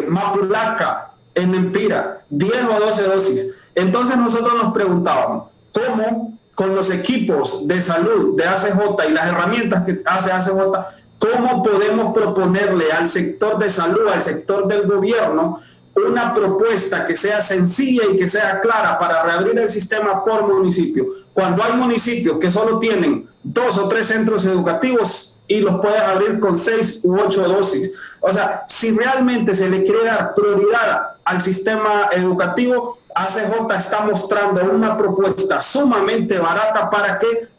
Mapulaca, en Empira, 10 o 12 dosis. Entonces nosotros nos preguntábamos, ¿cómo con los equipos de salud de ACJ y las herramientas que hace ACJ, cómo podemos proponerle al sector de salud, al sector del gobierno, una propuesta que sea sencilla y que sea clara para reabrir el sistema por municipio? Cuando hay municipios que solo tienen 2 o 3 centros educativos y los puedes abrir con 6 u 8 dosis. O sea, si realmente se le quiere dar prioridad al sistema educativo, ACJ está mostrando una propuesta sumamente barata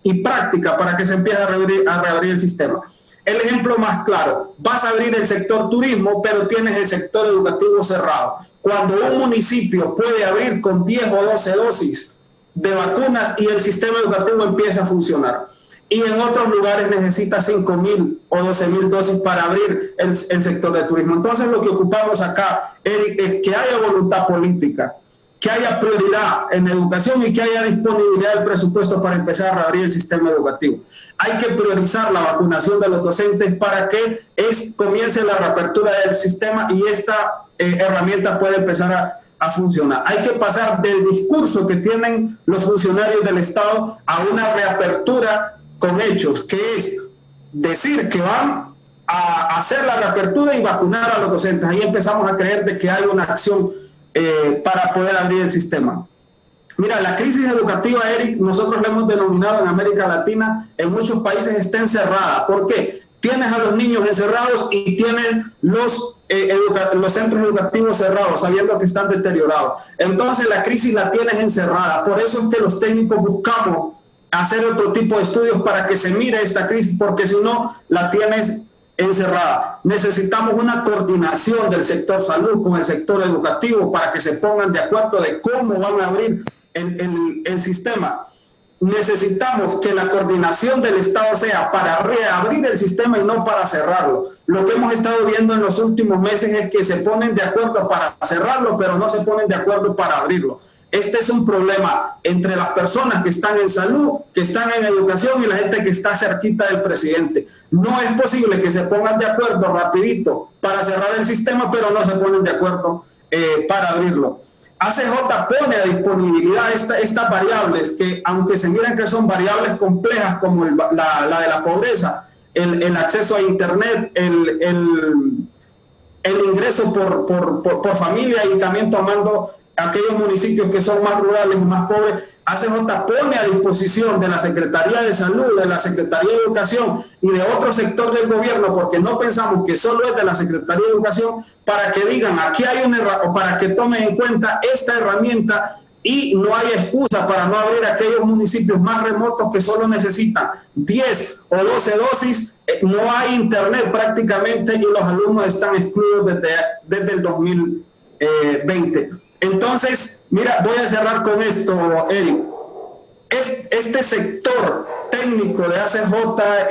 y práctica para que se empiece a reabrir el sistema. El ejemplo más claro, vas a abrir el sector turismo, pero tienes el sector educativo cerrado. Cuando un municipio puede abrir con 10 o 12 dosis de vacunas y el sistema educativo empieza a funcionar. Y en otros lugares necesita 5.000 o 12.000 dosis para abrir el sector de turismo. Entonces lo que ocupamos acá, Eric, es que haya voluntad política, que haya prioridad en educación y que haya disponibilidad del presupuesto para empezar a reabrir el sistema educativo. Hay que priorizar la vacunación de los docentes para que comience la reapertura del sistema y esta herramienta pueda empezar a funcionar. Hay que pasar del discurso que tienen los funcionarios del Estado a una reapertura con hechos, que es decir que van a hacer la reapertura y vacunar a los docentes. Ahí empezamos a creer de que hay una acción para poder abrir el sistema. Mira, la crisis educativa, Eric, nosotros la hemos denominado en América Latina, en muchos países está encerrada. ¿Por qué? Tienes a los niños encerrados y tienes los centros educativos cerrados, sabiendo que están deteriorados. Entonces la crisis la tienes encerrada. Por eso es que los técnicos buscamos hacer otro tipo de estudios para que se mire esta crisis, porque si no, la tienes encerrada. Necesitamos una coordinación del sector salud con el sector educativo para que se pongan de acuerdo de cómo van a abrir el sistema. Necesitamos que la coordinación del Estado sea para reabrir el sistema y no para cerrarlo. Lo que hemos estado viendo en los últimos meses es que se ponen de acuerdo para cerrarlo, pero no se ponen de acuerdo para abrirlo. Este es un problema entre las personas que están en salud, que están en educación y la gente que está cerquita del presidente. No es posible que se pongan de acuerdo rapidito para cerrar el sistema, pero no se ponen de acuerdo para abrirlo. ACJ pone a disponibilidad estas variables que, aunque se miran que son variables complejas como la de la pobreza, el acceso a Internet, el ingreso por familia y también tomando aquellos municipios que son más rurales y más pobres, ACJ pone a disposición de la Secretaría de Salud, de la Secretaría de Educación y de otro sector del gobierno, porque no pensamos que solo es de la Secretaría de Educación, para que digan, aquí hay una herramienta, para que tomen en cuenta esta herramienta y no hay excusa para no abrir aquellos municipios más remotos que solo necesitan 10 o 12 dosis, no hay internet prácticamente y los alumnos están excluidos desde el 2020. Entonces, mira, voy a cerrar con esto, Eric. Este sector técnico de ACJ,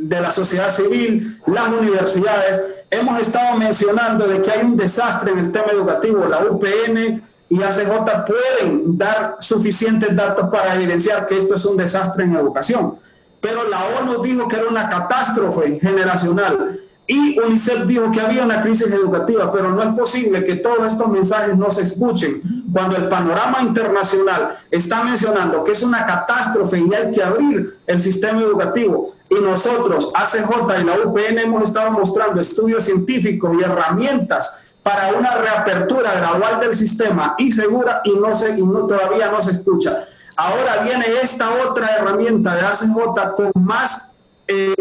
de la sociedad civil, las universidades, hemos estado mencionando de que hay un desastre en el tema educativo. La UPN y ACJ pueden dar suficientes datos para evidenciar que esto es un desastre en educación. Pero la ONU dijo que era una catástrofe generacional. Y UNICEF dijo que había una crisis educativa, pero no es posible que todos estos mensajes no se escuchen cuando el panorama internacional está mencionando que es una catástrofe y hay que abrir el sistema educativo. Y nosotros, ACJ y la UPN, hemos estado mostrando estudios científicos y herramientas para una reapertura gradual del sistema y segura y todavía no se escucha. Ahora viene esta otra herramienta de ACJ con más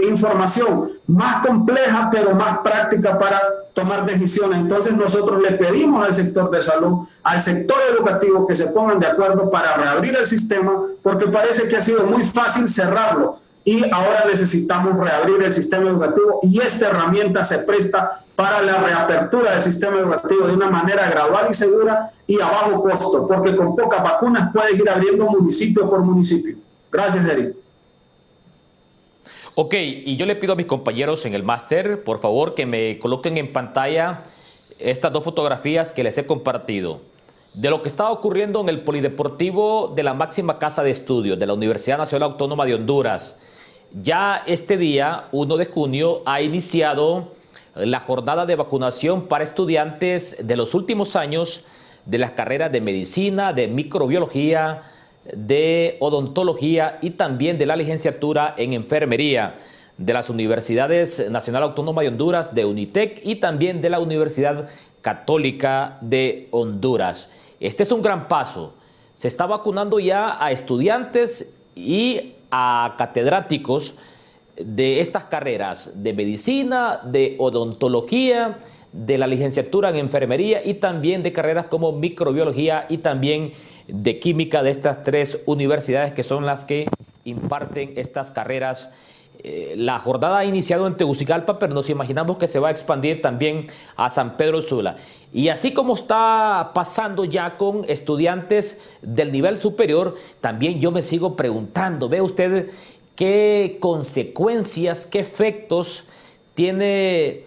información más compleja pero más práctica para tomar decisiones. Entonces nosotros le pedimos al sector de salud, al sector educativo que se pongan de acuerdo para reabrir el sistema, porque parece que ha sido muy fácil cerrarlo y ahora necesitamos reabrir el sistema educativo y esta herramienta se presta para la reapertura del sistema educativo de una manera gradual y segura y a bajo costo, porque con pocas vacunas puedes ir abriendo municipio por municipio. Gracias, Eric. Ok, y yo le pido a mis compañeros en el máster, por favor, que me coloquen en pantalla estas dos fotografías que les he compartido de lo que está ocurriendo en el Polideportivo de la máxima casa de estudios de la Universidad Nacional Autónoma de Honduras. Ya este día, 1 de junio, ha iniciado la jornada de vacunación para estudiantes de los últimos años de las carreras de medicina, de microbiología, de odontología y también de la licenciatura en enfermería de las Universidades Nacional Autónoma de Honduras, de UNITEC y también de la Universidad Católica de Honduras. Este es un gran paso. Se está vacunando ya a estudiantes y a catedráticos de estas carreras de medicina, de odontología, de la licenciatura en enfermería y también de carreras como microbiología y también de química de estas tres universidades que son las que imparten estas carreras. La jornada ha iniciado en Tegucigalpa, pero nos imaginamos que se va a expandir también a San Pedro Sula. Y así como está pasando ya con estudiantes del nivel superior, también yo me sigo preguntando, ¿ve usted qué consecuencias, qué efectos tiene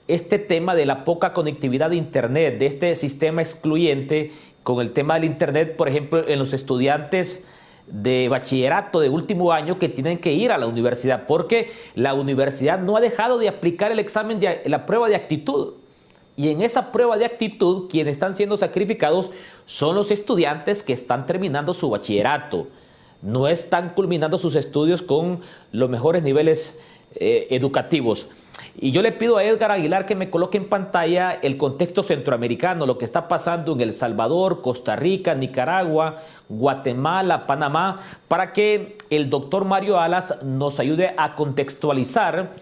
este tema de la poca conectividad de Internet, de este sistema excluyente con el tema del Internet, por ejemplo, en los estudiantes de bachillerato de último año que tienen que ir a la universidad, porque la universidad no ha dejado de aplicar el examen de la prueba de actitud? Y en esa prueba de actitud, quienes están siendo sacrificados son los estudiantes que están terminando su bachillerato. No están culminando sus estudios con los mejores niveles educativos. Y yo le pido a Edgar Aguilar que me coloque en pantalla el contexto centroamericano, lo que está pasando en El Salvador, Costa Rica, Nicaragua, Guatemala, Panamá, para que el doctor Mario Alas nos ayude a contextualizar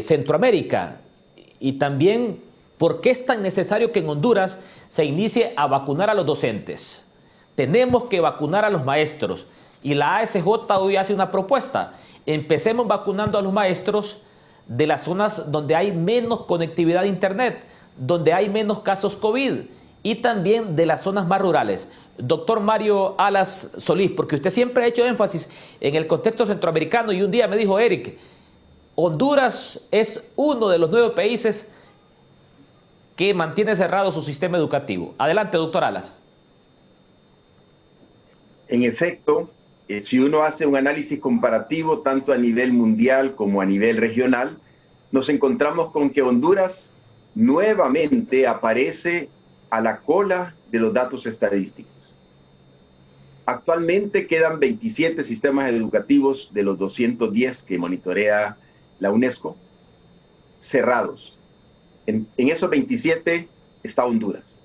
Centroamérica y también por qué es tan necesario que en Honduras se inicie a vacunar a los docentes. Tenemos que vacunar a los maestros y la ASJ hoy hace una propuesta. Empecemos vacunando a los maestros de las zonas donde hay menos conectividad a Internet, donde hay menos casos COVID y también de las zonas más rurales. Doctor Mario Alas Solís, porque usted siempre ha hecho énfasis en el contexto centroamericano y un día me dijo, Eric, Honduras es uno de los 9 países que mantiene cerrado su sistema educativo. Adelante, doctor Alas. En efecto, si uno hace un análisis comparativo tanto a nivel mundial como a nivel regional, nos encontramos con que Honduras nuevamente aparece a la cola de los datos estadísticos. Actualmente quedan 27 sistemas educativos de los 210 que monitorea la UNESCO cerrados. En esos 27 está Honduras.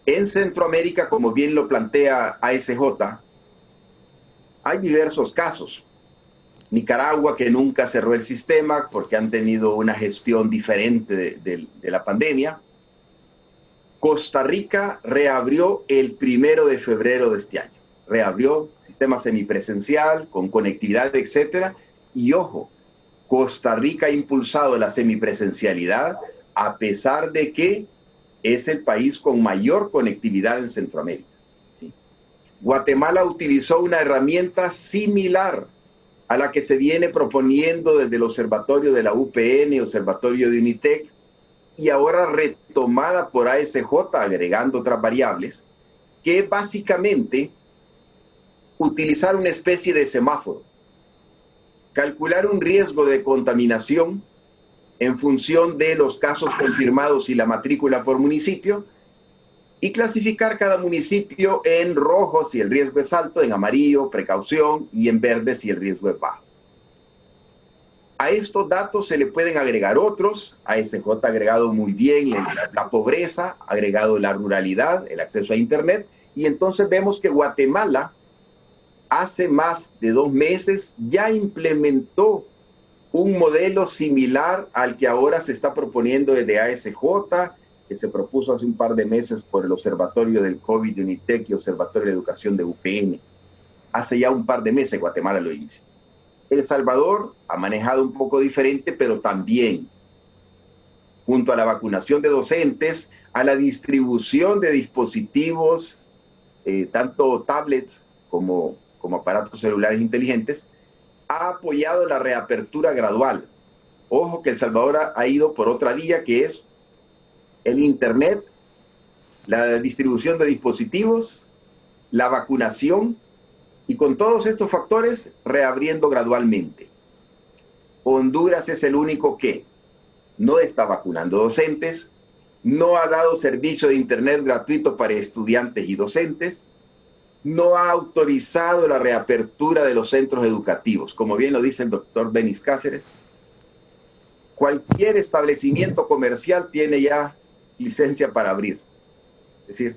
En Centroamérica, como bien lo plantea ASJ, hay diversos casos. Nicaragua, que nunca cerró el sistema porque han tenido una gestión diferente de la pandemia. Costa Rica reabrió el 1 de febrero de este año. Reabrió sistema semipresencial, con conectividad, etcétera. Y ojo, Costa Rica ha impulsado la semipresencialidad a pesar de que es el país con mayor conectividad en Centroamérica. ¿Sí? Guatemala utilizó una herramienta similar a la que se viene proponiendo desde el observatorio de la UPN, observatorio de UNITEC, y ahora retomada por ASJ, agregando otras variables, que es básicamente utilizar una especie de semáforo, calcular un riesgo de contaminación en función de los casos confirmados y la matrícula por municipio, y clasificar cada municipio en rojo si el riesgo es alto, en amarillo, precaución, y en verde si el riesgo es bajo. A estos datos se le pueden agregar otros. ASJ ha agregado muy bien la pobreza, ha agregado la ruralidad, el acceso a Internet, y entonces vemos que Guatemala hace más de 2 meses ya implementó un modelo similar al que ahora se está proponiendo desde ASJ, que se propuso hace un par de meses por el Observatorio del COVID de UNITEC y Observatorio de Educación de UPN. Hace ya un par de meses Guatemala lo inició. El Salvador ha manejado un poco diferente, pero también, junto a la vacunación de docentes, a la distribución de dispositivos, tanto tablets como aparatos celulares inteligentes, ha apoyado la reapertura gradual. Ojo que El Salvador ha ido por otra vía, que es el Internet, la distribución de dispositivos, la vacunación, y con todos estos factores reabriendo gradualmente. Honduras es el único que no está vacunando docentes, no ha dado servicio de Internet gratuito para estudiantes y docentes, no ha autorizado la reapertura de los centros educativos. Como bien lo dice el doctor Denis Cáceres, cualquier establecimiento comercial tiene ya licencia para abrir. Es decir,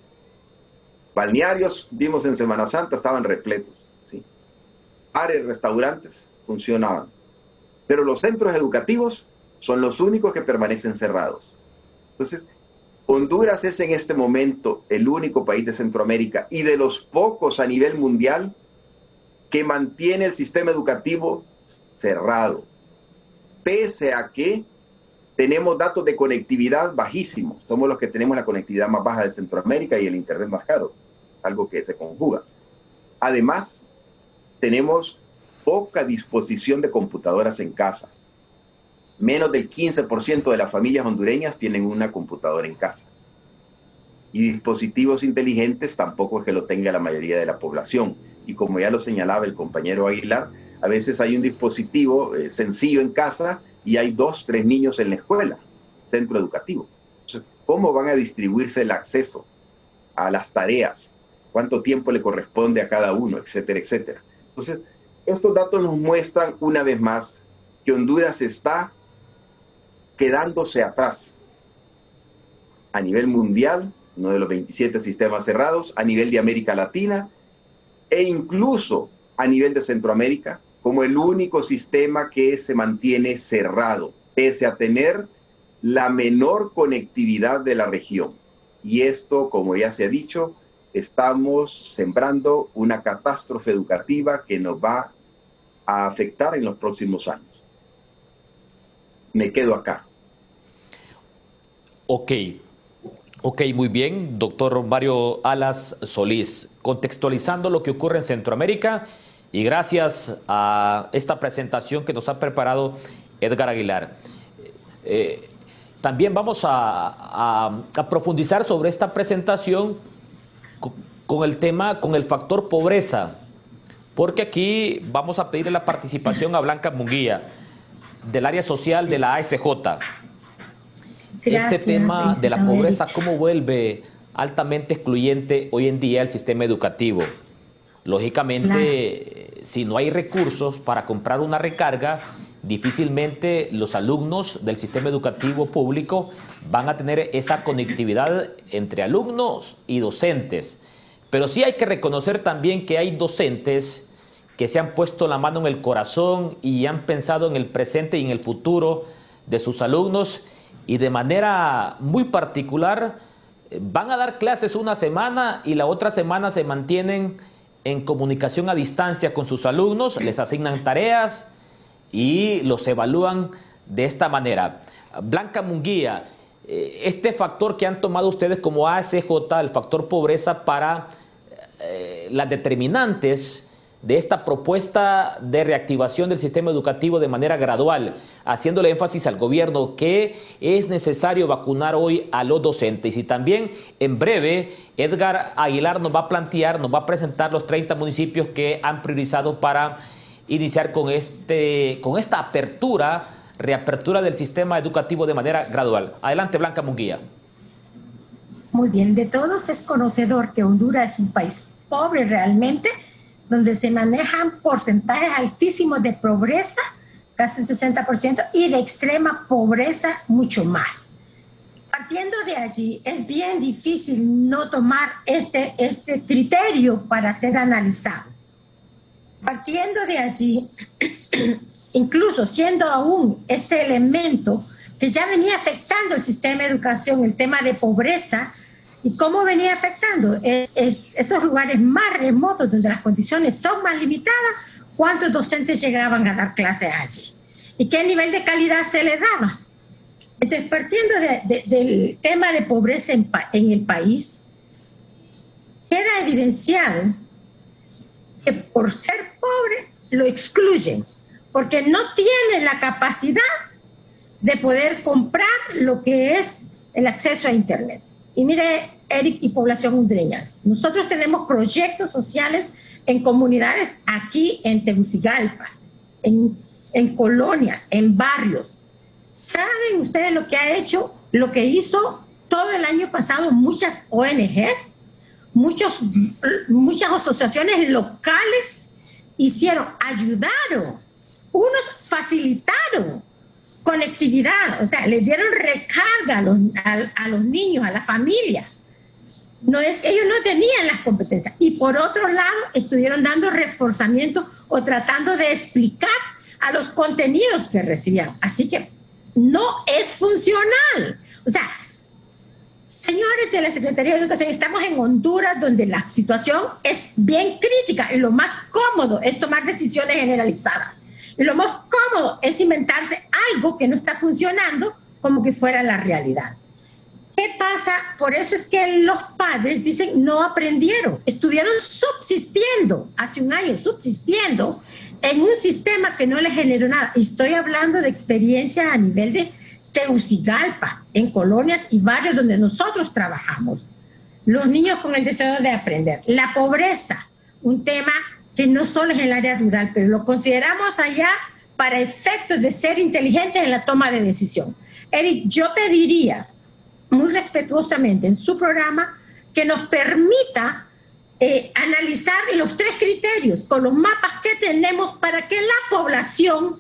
balnearios, vimos en Semana Santa, estaban repletos. ¿Sí? Bares, restaurantes, funcionaban. Pero los centros educativos son los únicos que permanecen cerrados. Entonces, Honduras es en este momento el único país de Centroamérica y de los pocos a nivel mundial que mantiene el sistema educativo cerrado, pese a que tenemos datos de conectividad bajísimos. Somos los que tenemos la conectividad más baja de Centroamérica y el internet más caro, algo que se conjuga. Además, tenemos poca disposición de computadoras en casa. Menos del 15% de las familias hondureñas tienen una computadora en casa. Y dispositivos inteligentes tampoco es que lo tenga la mayoría de la población. Y como ya lo señalaba el compañero Aguilar, a veces hay un dispositivo sencillo en casa y hay 2, 3 niños en la escuela, centro educativo. Entonces, ¿cómo van a distribuirse el acceso a las tareas? ¿Cuánto tiempo le corresponde a cada uno? Etcétera, etcétera. Entonces, estos datos nos muestran una vez más que Honduras está quedándose atrás a nivel mundial, uno de los 27 sistemas cerrados, a nivel de América Latina e incluso a nivel de Centroamérica, como el único sistema que se mantiene cerrado, pese a tener la menor conectividad de la región. Y esto, como ya se ha dicho, estamos sembrando una catástrofe educativa que nos va a afectar en los próximos años. Me quedo acá. Ok, muy bien, doctor Mario Alas Solís. Contextualizando lo que ocurre en Centroamérica y gracias a esta presentación que nos ha preparado Edgar Aguilar. También vamos a profundizar sobre esta presentación con el tema, con el factor pobreza, porque aquí vamos a pedirle la participación a Blanca Munguía, del área social de la ASJ. Gracias, este tema de la pobreza, ¿cómo vuelve altamente excluyente hoy en día el sistema educativo? Lógicamente, si no hay recursos para comprar una recarga, difícilmente los alumnos del sistema educativo público van a tener esa conectividad entre alumnos y docentes. Pero sí hay que reconocer también que hay docentes que se han puesto la mano en el corazón y han pensado en el presente y en el futuro de sus alumnos, y de manera muy particular van a dar clases una semana y la otra semana se mantienen en comunicación a distancia con sus alumnos, les asignan tareas y los evalúan de esta manera. Blanca Munguía, este factor que han tomado ustedes como ASJ, el factor pobreza, para las determinantes de esta propuesta de reactivación del sistema educativo de manera gradual, haciéndole énfasis al gobierno que es necesario vacunar hoy a los docentes. Y también en breve Edgar Aguilar nos va a plantear, nos va a presentar los 30 municipios que han priorizado para iniciar con esta apertura, reapertura del sistema educativo de manera gradual. Adelante, Blanca Munguía. Muy bien, de todos es conocedor que Honduras es un país pobre realmente, donde se manejan porcentajes altísimos de pobreza, casi 60%, y de extrema pobreza mucho más. Partiendo de allí, es bien difícil no tomar este criterio para ser analizado. Partiendo de allí, incluso siendo aún este elemento que ya venía afectando el sistema de educación, el tema de pobreza, ¿y cómo venía afectando? Esos lugares más remotos donde las condiciones son más limitadas, ¿cuántos docentes llegaban a dar clases allí? ¿Y qué nivel de calidad se les daba? Entonces, partiendo del tema de pobreza en el país, queda evidenciado que por ser pobre lo excluyen, porque no tienen la capacidad de poder comprar lo que es el acceso a Internet. Y mire, Eric y población hondureña, nosotros tenemos proyectos sociales en comunidades aquí en Tegucigalpa, en colonias, en barrios. ¿Saben ustedes lo que ha hecho, lo que hizo todo el año pasado muchas ONGs? Muchas asociaciones locales ayudaron, unos facilitaron conectividad, o sea, les dieron recarga a los niños, a las familias. No es, ellos no tenían las competencias. Y por otro lado, estuvieron dando reforzamiento o tratando de explicar a los contenidos que recibían. Así que no es funcional. O sea, señores de la Secretaría de Educación, estamos en Honduras, donde la situación es bien crítica y lo más cómodo es tomar decisiones generalizadas. Y lo más cómodo es inventarse algo que no está funcionando como que fuera la realidad. ¿Qué pasa? Por eso es que los padres dicen no aprendieron, estuvieron subsistiendo hace un año, subsistiendo en un sistema que no les generó nada. Y estoy hablando de experiencia a nivel de Tegucigalpa, en colonias y barrios donde nosotros trabajamos. Los niños con el deseo de aprender. La pobreza, un tema que no solo es en el área rural, pero lo consideramos allá para efectos de ser inteligentes en la toma de decisión. Eric, yo pediría muy respetuosamente en su programa que nos permita analizar los 3 criterios con los mapas que tenemos para que la población,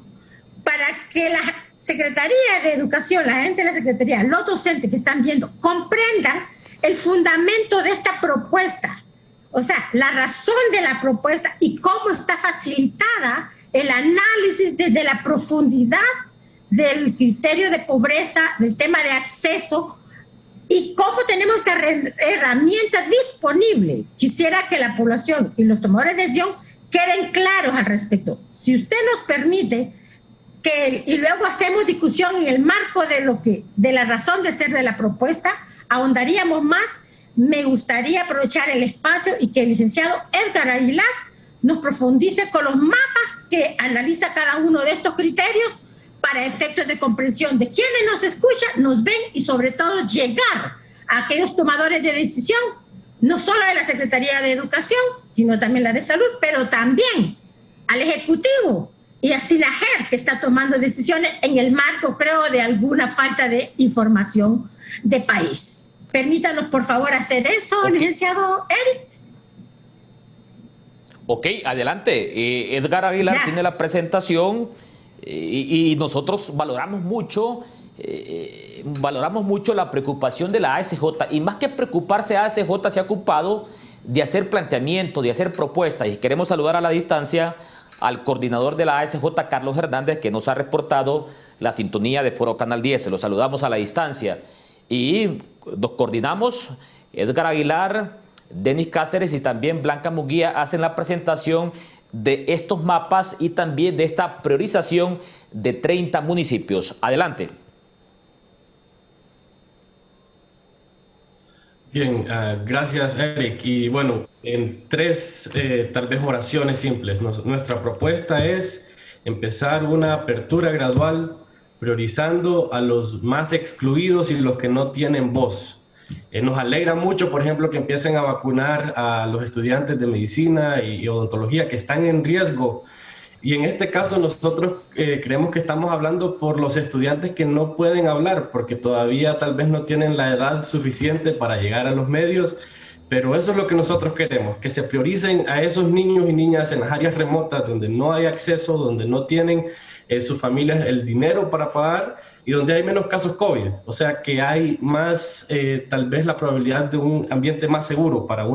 para que la Secretaría de Educación, la gente de la Secretaría, los docentes que están viendo, comprendan el fundamento de esta propuesta. O sea, la razón de la propuesta y cómo está facilitada el análisis desde la profundidad del criterio de pobreza, del tema de acceso, y cómo tenemos esta herramienta disponible. Quisiera que la población y los tomadores de decisión queden claros al respecto. Si usted nos permite y luego hacemos discusión en el marco de la razón de ser de la propuesta, ahondaríamos más. Me gustaría aprovechar el espacio y que el licenciado Edgar Aguilar nos profundice con los mapas que analiza cada uno de estos criterios para efectos de comprensión de quienes nos escuchan, nos ven y sobre todo llegar a aquellos tomadores de decisión, no solo de la Secretaría de Educación, sino también la de Salud, pero también al Ejecutivo y a SINAGER, que está tomando decisiones en el marco, creo, de alguna falta de información de país. Permítanos, por favor, hacer eso, licenciado Eric. Ok, adelante. Edgar Aguilar tiene la presentación. Y nosotros valoramos mucho la preocupación de la ASJ, y más que preocuparse, ASJ se ha ocupado de hacer planteamiento, de hacer propuestas, y queremos saludar a la distancia al coordinador de la ASJ, Carlos Hernández, que nos ha reportado la sintonía de Foro Canal 10. Lo saludamos a la distancia y nos coordinamos. Edgar Aguilar, Denis Cáceres y también Blanca Munguía hacen la presentación de estos mapas y también de esta priorización de 30 municipios. Adelante. Bien, gracias Eric. Y bueno, en 3 tal vez oraciones simples. Nuestra propuesta es empezar una apertura gradual priorizando a los más excluidos y los que no tienen voz. Nos alegra mucho, por ejemplo, que empiecen a vacunar a los estudiantes de medicina y odontología que están en riesgo. Y en este caso nosotros creemos que estamos hablando por los estudiantes que no pueden hablar, porque todavía tal vez no tienen la edad suficiente para llegar a los medios, pero eso es lo que nosotros queremos, que se prioricen a esos niños y niñas en las áreas remotas donde no hay acceso, donde no tienen sus familias el dinero para pagar y donde hay menos casos COVID, o sea que hay más, tal vez la probabilidad de un ambiente más seguro para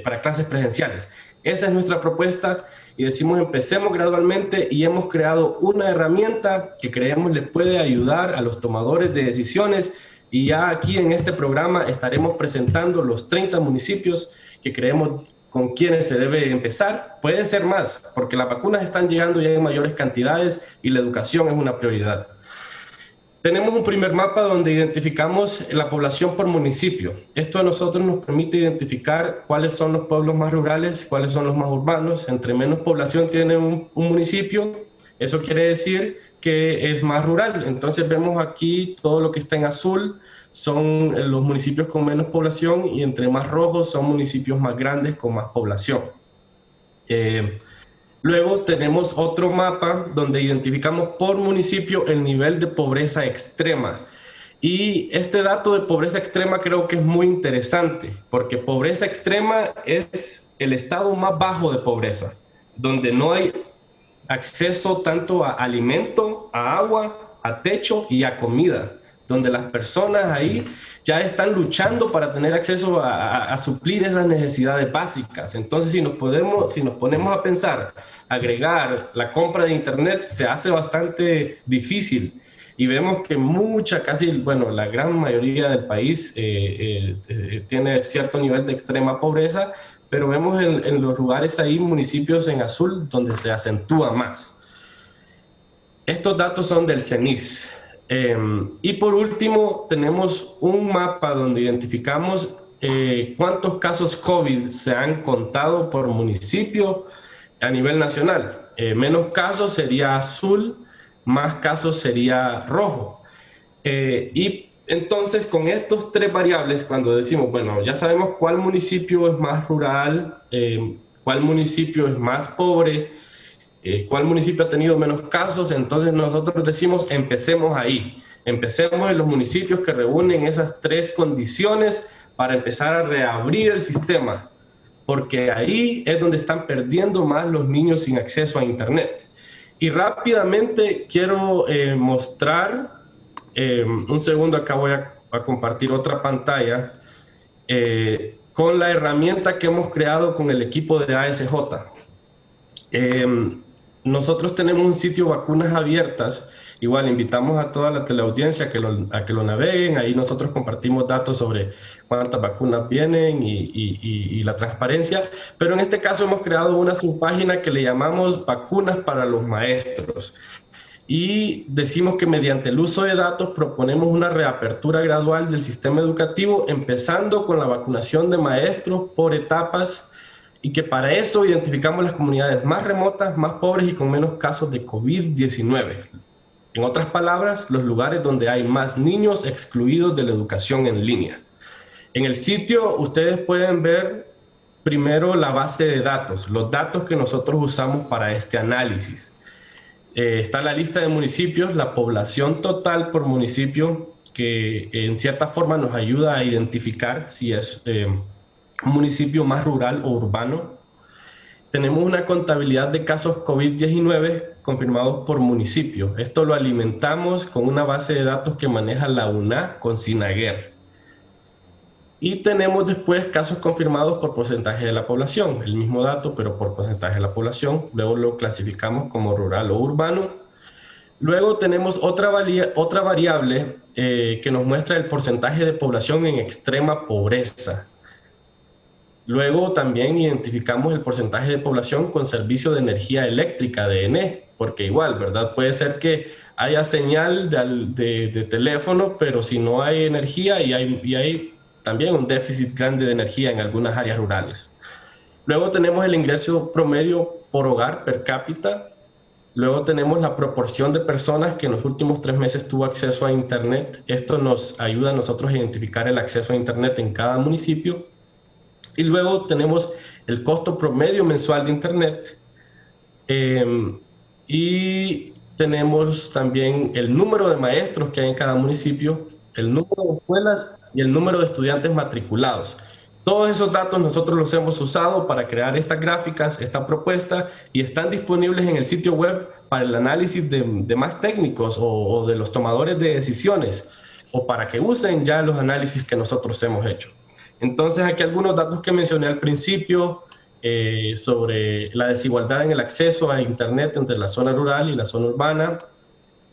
para clases presenciales. Esa es nuestra propuesta y decimos empecemos gradualmente y hemos creado una herramienta que creemos le puede ayudar a los tomadores de decisiones y ya aquí en este programa estaremos presentando los 30 municipios que creemos con quienes se debe empezar. Puede ser más, porque las vacunas están llegando ya en mayores cantidades y la educación es una prioridad. Tenemos un primer mapa donde identificamos la población por municipio. Esto a nosotros nos permite identificar cuáles son los pueblos más rurales, cuáles son los más urbanos. Entre menos población tiene un municipio, eso quiere decir que es más rural. Entonces vemos aquí todo lo que está en azul, son los municipios con menos población y entre más rojos son municipios más grandes con más población. Luego tenemos otro mapa donde identificamos por municipio el nivel de pobreza extrema. Y este dato de pobreza extrema creo que es muy interesante, porque pobreza extrema es el estado más bajo de pobreza, donde no hay acceso tanto a alimento, a agua, a techo y a comida. donde las personas ahí ya están luchando para tener acceso a suplir esas necesidades básicas. Entonces, si nos ponemos a pensar, agregar la compra de internet se hace bastante difícil, y vemos que la gran mayoría del país tiene cierto nivel de extrema pobreza, pero vemos en los lugares ahí, municipios en azul, donde se acentúa más. Estos datos son del CENIS. Y por último, tenemos un mapa donde identificamos cuántos casos COVID se han contado por municipio a nivel nacional. Menos casos sería azul, más casos sería rojo. Y entonces, con estos tres variables, cuando decimos, bueno, ya sabemos cuál municipio es más rural, cuál municipio es más pobre, cuál municipio ha tenido menos casos, entonces nosotros decimos, empecemos ahí. Empecemos en los municipios que reúnen esas tres condiciones para empezar a reabrir el sistema, porque ahí es donde están perdiendo más los niños sin acceso a internet. Y rápidamente quiero mostrar, un segundo, acá voy a compartir otra pantalla, con la herramienta que hemos creado con el equipo de ASJ. Nosotros tenemos un sitio Vacunas Abiertas. Igual invitamos a toda la teleaudiencia a que lo naveguen. Ahí nosotros compartimos datos sobre cuántas vacunas vienen y la transparencia. Pero en este caso hemos creado una subpágina que le llamamos Vacunas para los Maestros. Y decimos que mediante el uso de datos proponemos una reapertura gradual del sistema educativo, empezando con la vacunación de maestros por etapas, y que para eso identificamos las comunidades más remotas, más pobres y con menos casos de COVID-19. En otras palabras, los lugares donde hay más niños excluidos de la educación en línea. En el sitio ustedes pueden ver primero la base de datos, los datos que nosotros usamos para este análisis. Está la lista de municipios, la población total por municipio, que en cierta forma nos ayuda a identificar si es un municipio más rural o urbano. Tenemos una contabilidad de casos COVID-19 confirmados por municipio. Esto lo alimentamos con una base de datos que maneja la UNA con SINAGUER. Y tenemos después casos confirmados por porcentaje de la población, el mismo dato pero por porcentaje de la población. Luego lo clasificamos como rural o urbano. Luego tenemos otra variable que nos muestra el porcentaje de población en extrema pobreza. Luego también identificamos el porcentaje de población con servicio de energía eléctrica, DNE, porque igual, ¿verdad? Puede ser que haya señal de teléfono, pero si no hay energía y hay también un déficit grande de energía en algunas áreas rurales. Luego tenemos el ingreso promedio por hogar per cápita. Luego tenemos la proporción de personas que en los últimos 3 meses tuvo acceso a internet. Esto nos ayuda a nosotros a identificar el acceso a internet en cada municipio. Y luego tenemos el costo promedio mensual de internet, y tenemos también el número de maestros que hay en cada municipio, el número de escuelas y el número de estudiantes matriculados. Todos esos datos nosotros los hemos usado para crear estas gráficas, esta propuesta, y están disponibles en el sitio web para el análisis de más técnicos o de los tomadores de decisiones, o para que usen ya los análisis que nosotros hemos hecho. Entonces, aquí algunos datos que mencioné al principio sobre la desigualdad en el acceso a internet entre la zona rural y la zona urbana,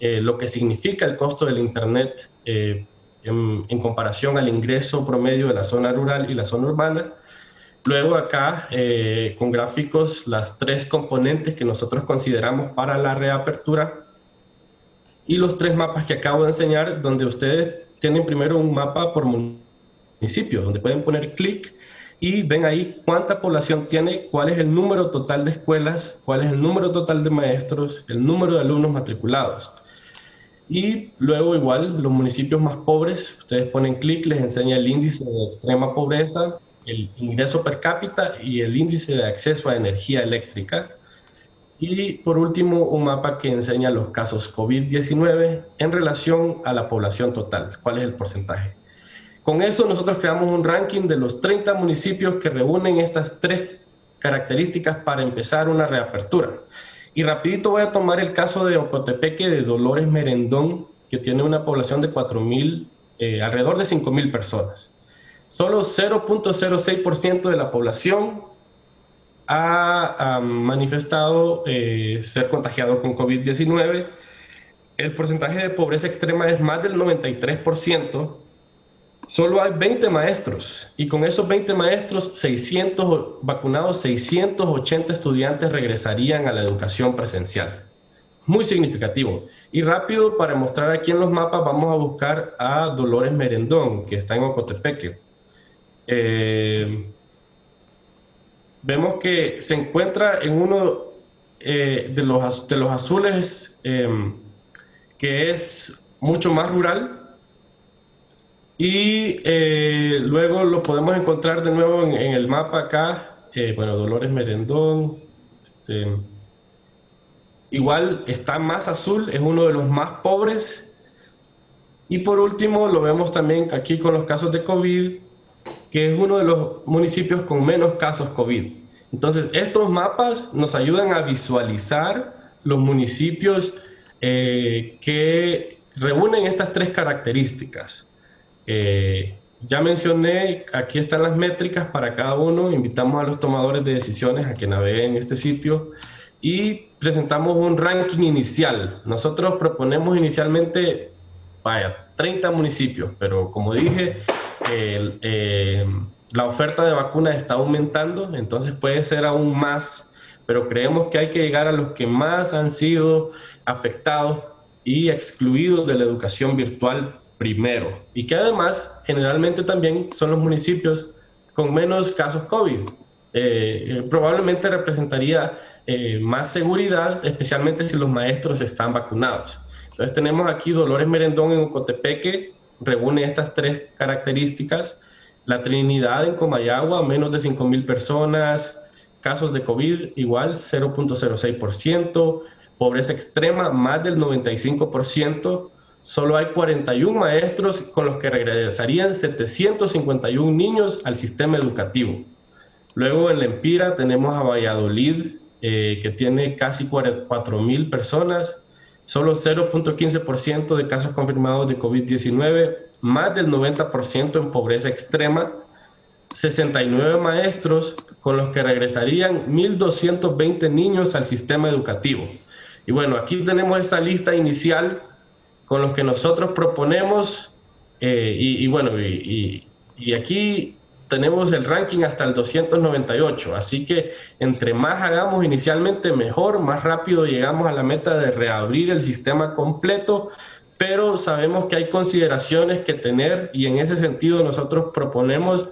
lo que significa el costo del internet en comparación al ingreso promedio de la zona rural y la zona urbana. Luego acá, con gráficos, las 3 componentes que nosotros consideramos para la reapertura, y los 3 mapas que acabo de enseñar, donde ustedes tienen primero un mapa por municipio, donde pueden poner clic y ven ahí cuánta población tiene, cuál es el número total de escuelas, cuál es el número total de maestros, el número de alumnos matriculados. Y luego igual los municipios más pobres, ustedes ponen clic, les enseña el índice de extrema pobreza, el ingreso per cápita y el índice de acceso a energía eléctrica. Y por último, un mapa que enseña los casos COVID-19 en relación a la población total, cuál es el porcentaje. Con eso nosotros creamos un ranking de los 30 municipios que reúnen estas 3 características para empezar una reapertura. Y rapidito voy a tomar el caso de Ocotepeque de Dolores Merendón, que tiene una población de 4.000, alrededor de 5.000 personas. Solo 0.06% de la población ha manifestado ser contagiado con COVID-19. El porcentaje de pobreza extrema es más del 93%. Solo hay 20 maestros, y con esos 20 maestros, 600 vacunados, 680 estudiantes regresarían a la educación presencial. Muy significativo. Y rápido, para mostrar aquí en los mapas, vamos a buscar a Dolores Merendón, que está en Ocotepeque. Vemos que se encuentra en uno de los azules, que es mucho más rural, y luego lo podemos encontrar de nuevo en el mapa acá. Bueno, Dolores Merendón, igual está más azul, es uno de los más pobres. Y por último lo vemos también aquí con los casos de COVID, que es uno de los municipios con menos casos COVID. Entonces, estos mapas nos ayudan a visualizar los municipios que reúnen estas tres características. Ya mencioné, aquí están las métricas para cada uno. Invitamos a los tomadores de decisiones a que naveguen este sitio y presentamos un ranking inicial. Nosotros proponemos inicialmente, 30 municipios, pero como dije, la oferta de vacunas está aumentando, entonces puede ser aún más, pero creemos que hay que llegar a los que más han sido afectados y excluidos de la educación virtual primero, y que además generalmente también son los municipios con menos casos COVID. Probablemente representaría más seguridad, especialmente si los maestros están vacunados. Entonces tenemos aquí Dolores Merendón en Ocotepeque, reúne estas tres características. La Trinidad en Comayagua, menos de 5.000 personas, casos de COVID igual 0.06%, pobreza extrema más del 95%, solo hay 41 maestros con los que regresarían 751 niños al sistema educativo. Luego en la Empira tenemos a Valladolid, que tiene casi 4.000 personas, solo 0.15% de casos confirmados de COVID-19, más del 90% en pobreza extrema, 69 maestros con los que regresarían 1.220 niños al sistema educativo. Y bueno, aquí tenemos esa lista inicial con los que nosotros proponemos, y aquí tenemos el ranking hasta el 298, así que entre más hagamos inicialmente mejor, más rápido llegamos a la meta de reabrir el sistema completo, pero sabemos que hay consideraciones que tener, y en ese sentido nosotros proponemos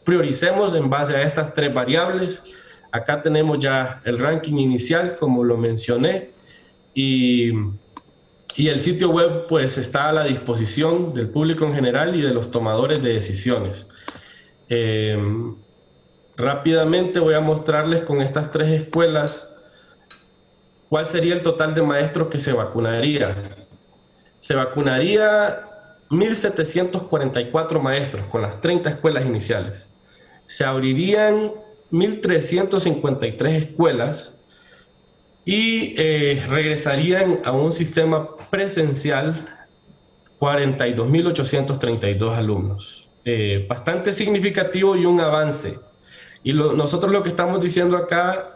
prioricemos en base a estas tres variables. Acá tenemos ya el ranking inicial, como lo mencioné, y el sitio web pues está a la disposición del público en general y de los tomadores de decisiones. Rápidamente voy a mostrarles con estas tres escuelas cuál sería el total de maestros que se vacunaría. Se vacunaría 1.744 maestros con las 30 escuelas iniciales. Se abrirían 1.353 escuelas y regresarían a un sistema presencial 42.832 alumnos. Bastante significativo y un avance. Y nosotros lo que estamos diciendo acá,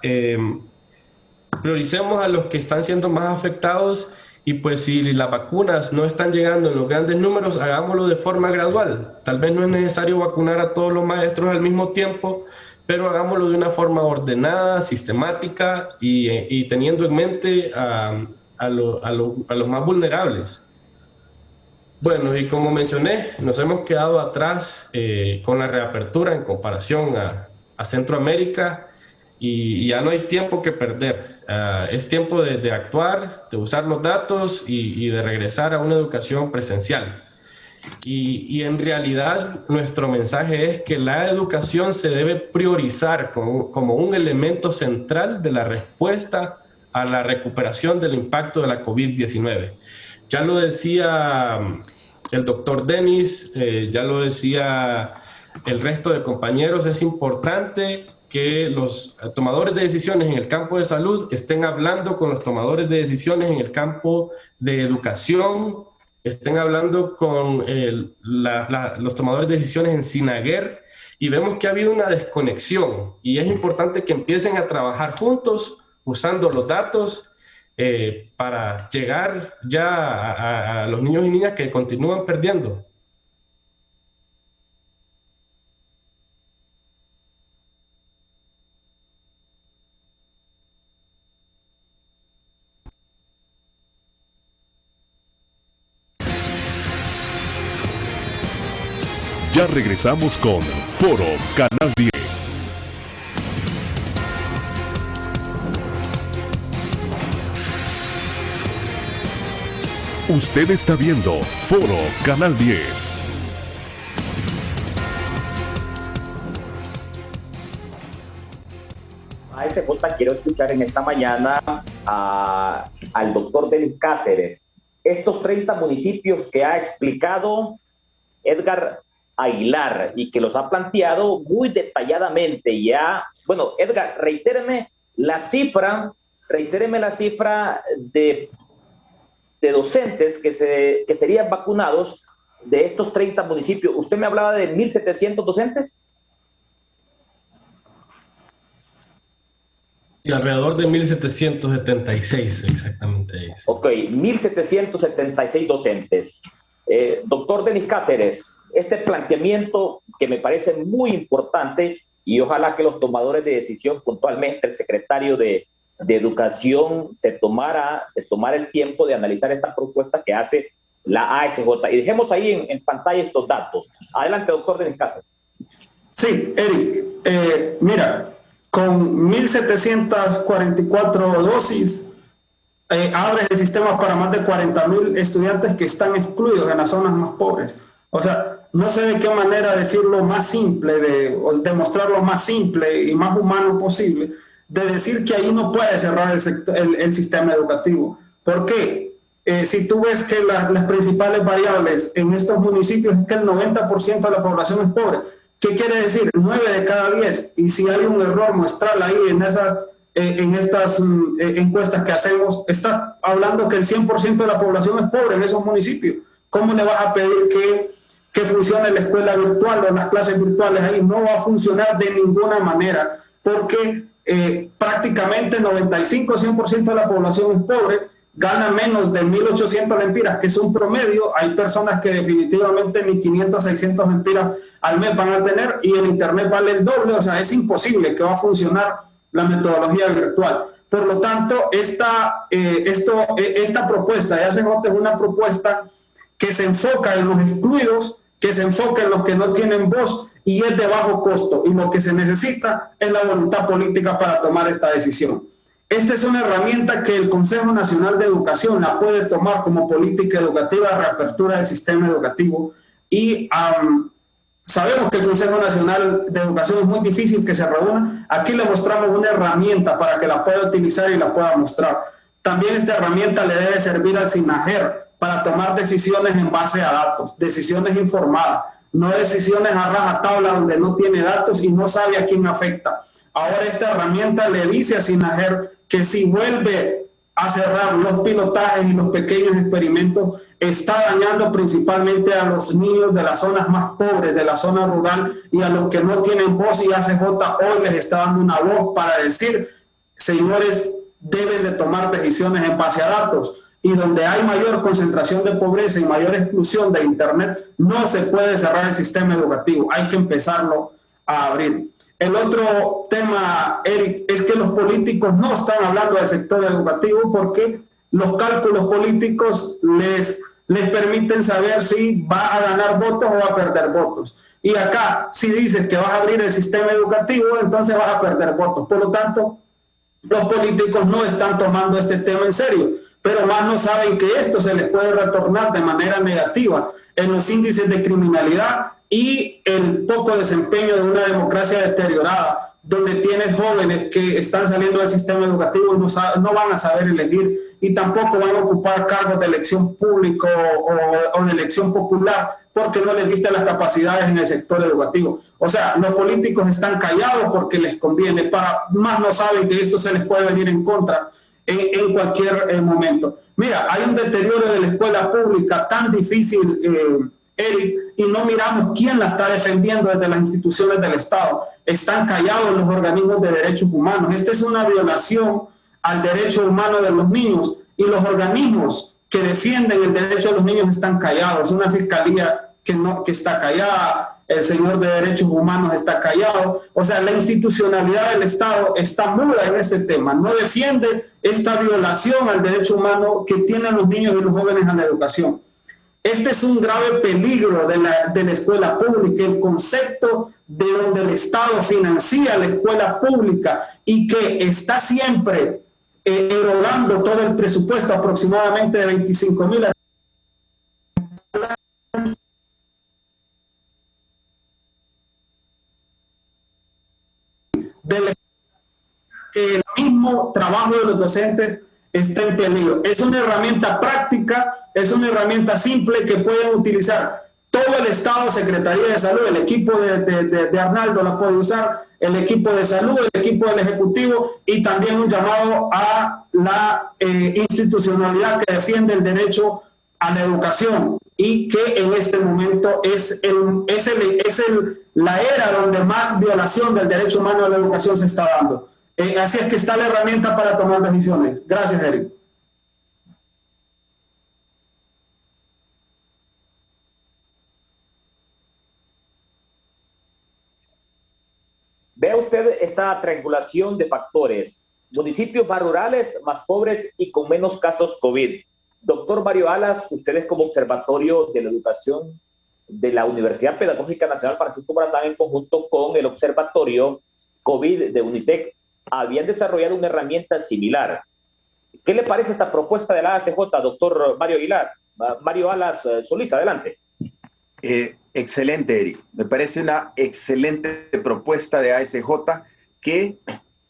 prioricemos a los que están siendo más afectados, y pues si las vacunas no están llegando en los grandes números, hagámoslo de forma gradual. Tal vez no es necesario vacunar a todos los maestros al mismo tiempo, pero hagámoslo de una forma ordenada, sistemática y teniendo en mente a los más vulnerables. Bueno, y como mencioné, nos hemos quedado atrás con la reapertura en comparación a Centroamérica, y ya no hay tiempo que perder. Es tiempo de actuar, de usar los datos y de regresar a una educación presencial. Y en realidad nuestro mensaje es que la educación se debe priorizar como un elemento central de la respuesta a la recuperación del impacto de la COVID-19. Ya lo decía el doctor Denis, ya lo decía el resto de compañeros, es importante que los tomadores de decisiones en el campo de salud estén hablando con los tomadores de decisiones en el campo de educación, estén hablando con los tomadores de decisiones en Sinaguer, y vemos que ha habido una desconexión, y es importante que empiecen a trabajar juntos usando los datos para llegar ya a los niños y niñas que continúan perdiendo. Ya regresamos con Foro Canal 10. Usted está viendo Foro Canal 10. ASJ, quiero escuchar en esta mañana al doctor Denis Cáceres. Estos 30 municipios que ha explicado Edgar Aguilar y que los ha planteado muy detalladamente ya. Bueno, Edgar, reitéreme la cifra de docentes que serían vacunados de estos 30 municipios. ¿Usted me hablaba de 1.700 docentes? Y alrededor de 1.776 exactamente. Ok, 1.776 docentes. Doctor Denis Cáceres, este planteamiento que me parece muy importante, y ojalá que los tomadores de decisión, puntualmente el secretario de Educación, se tomara el tiempo de analizar esta propuesta que hace la ASJ. Y dejemos ahí en pantalla estos datos. Adelante, doctor Denis Cáceres. Sí, Eric, mira, con 1.744 dosis, abre el sistema para más de 40.000 estudiantes que están excluidos en las zonas más pobres. O sea, no sé de qué manera decirlo más simple, o demostrarlo más simple y más humano posible, de decir que ahí no puede cerrar el sistema educativo. ¿Por qué? Si tú ves que las principales variables en estos municipios es que el 90% de la población es pobre. ¿Qué quiere decir? 9 de cada 10. Y si hay un error muestral ahí en estas encuestas que hacemos, está hablando que el 100% de la población es pobre en esos municipios. ¿Cómo le vas a pedir que funcione la escuela virtual o las clases virtuales ahí? No va a funcionar de ninguna manera, porque prácticamente 95-100% de la población es pobre, gana menos de 1.800 lempiras, que es un promedio. Hay personas que definitivamente ni 500-600 lempiras al mes van a tener, y el internet vale el doble. O sea, es imposible que va a funcionar la metodología virtual. Por lo tanto, esta propuesta de ASJ es una propuesta que se enfoca en los excluidos, que se enfoca en los que no tienen voz, y es de bajo costo, y lo que se necesita es la voluntad política para tomar esta decisión. Esta es una herramienta que el Consejo Nacional de Educación la puede tomar como política educativa de reapertura del sistema educativo, y sabemos que el Consejo Nacional de Educación es muy difícil que se reúna. Aquí le mostramos una herramienta para que la pueda utilizar y la pueda mostrar. También esta herramienta le debe servir al SINAGER para tomar decisiones en base a datos, decisiones informadas, no decisiones a rajatabla donde no tiene datos y no sabe a quién afecta. Ahora esta herramienta le dice a SINAGER que si vuelve a cerrar los pilotajes y los pequeños experimentos, está dañando principalmente a los niños de las zonas más pobres, de la zona rural, y a los que no tienen voz, y ASJ hoy les está dando una voz para decir: señores, deben de tomar decisiones en base a datos. Y donde hay mayor concentración de pobreza y mayor exclusión de internet, no se puede cerrar el sistema educativo, hay que empezarlo a abrir. El otro tema, Eric, es que los políticos no están hablando del sector educativo porque los cálculos políticos les permiten saber si va a ganar votos o va a perder votos. Y acá, si dices que vas a abrir el sistema educativo, entonces vas a perder votos. Por lo tanto, los políticos no están tomando este tema en serio, pero más no saben que esto se les puede retornar de manera negativa en los índices de criminalidad y el poco desempeño de una democracia deteriorada, donde tienes jóvenes que están saliendo del sistema educativo y no van a saber elegir, y tampoco van a ocupar cargos de elección pública o de elección popular, porque no les diste las capacidades en el sector educativo. O sea, los políticos están callados porque les conviene, más no saben que esto se les puede venir en contra en cualquier momento. Mira, hay un deterioro de la escuela pública tan difícil, Eric, y no miramos quién la está defendiendo desde las instituciones del Estado. Están callados los organismos de derechos humanos. Esta es una violación al derecho humano de los niños, y los organismos que defienden el derecho de los niños están callados. Una fiscalía que está callada, el señor de derechos humanos está callado. O sea, la institucionalidad del Estado está muda en ese tema, no defiende esta violación al derecho humano que tienen los niños y los jóvenes a la educación. Este es un grave peligro de la escuela pública, el concepto de donde el Estado financia la escuela pública y que está siempre erogando todo el presupuesto, aproximadamente de 25,000 que el mismo trabajo de los docentes está en peligro. Es una herramienta práctica, es una herramienta simple que pueden utilizar todo el Estado, Secretaría de Salud, el equipo de Arnaldo la puede usar, el equipo de salud, el equipo del Ejecutivo, y también un llamado a la institucionalidad que defiende el derecho a la educación y que en este momento es la era donde más violación del derecho humano a la educación se está dando. Así es que está la herramienta para tomar decisiones. Gracias, Eric. Vea usted esta triangulación de factores. Municipios más rurales, más pobres y con menos casos COVID. Doctor Mario Alas, ustedes como Observatorio de la Educación de la Universidad Pedagógica Nacional Francisco Morazán, en conjunto con el Observatorio COVID de UNITEC, habían desarrollado una herramienta similar. ¿Qué le parece esta propuesta de la ACJ, doctor Mario Alas Solís? Adelante. Excelente, Eric. Me parece una excelente propuesta de ASJ que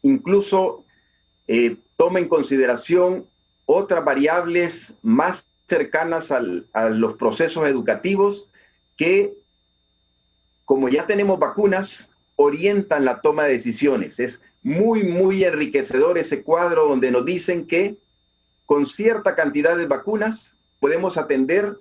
incluso toma en consideración otras variables más cercanas a los procesos educativos que, como ya tenemos vacunas, orientan la toma de decisiones. Es muy enriquecedor ese cuadro donde nos dicen que con cierta cantidad de vacunas podemos atender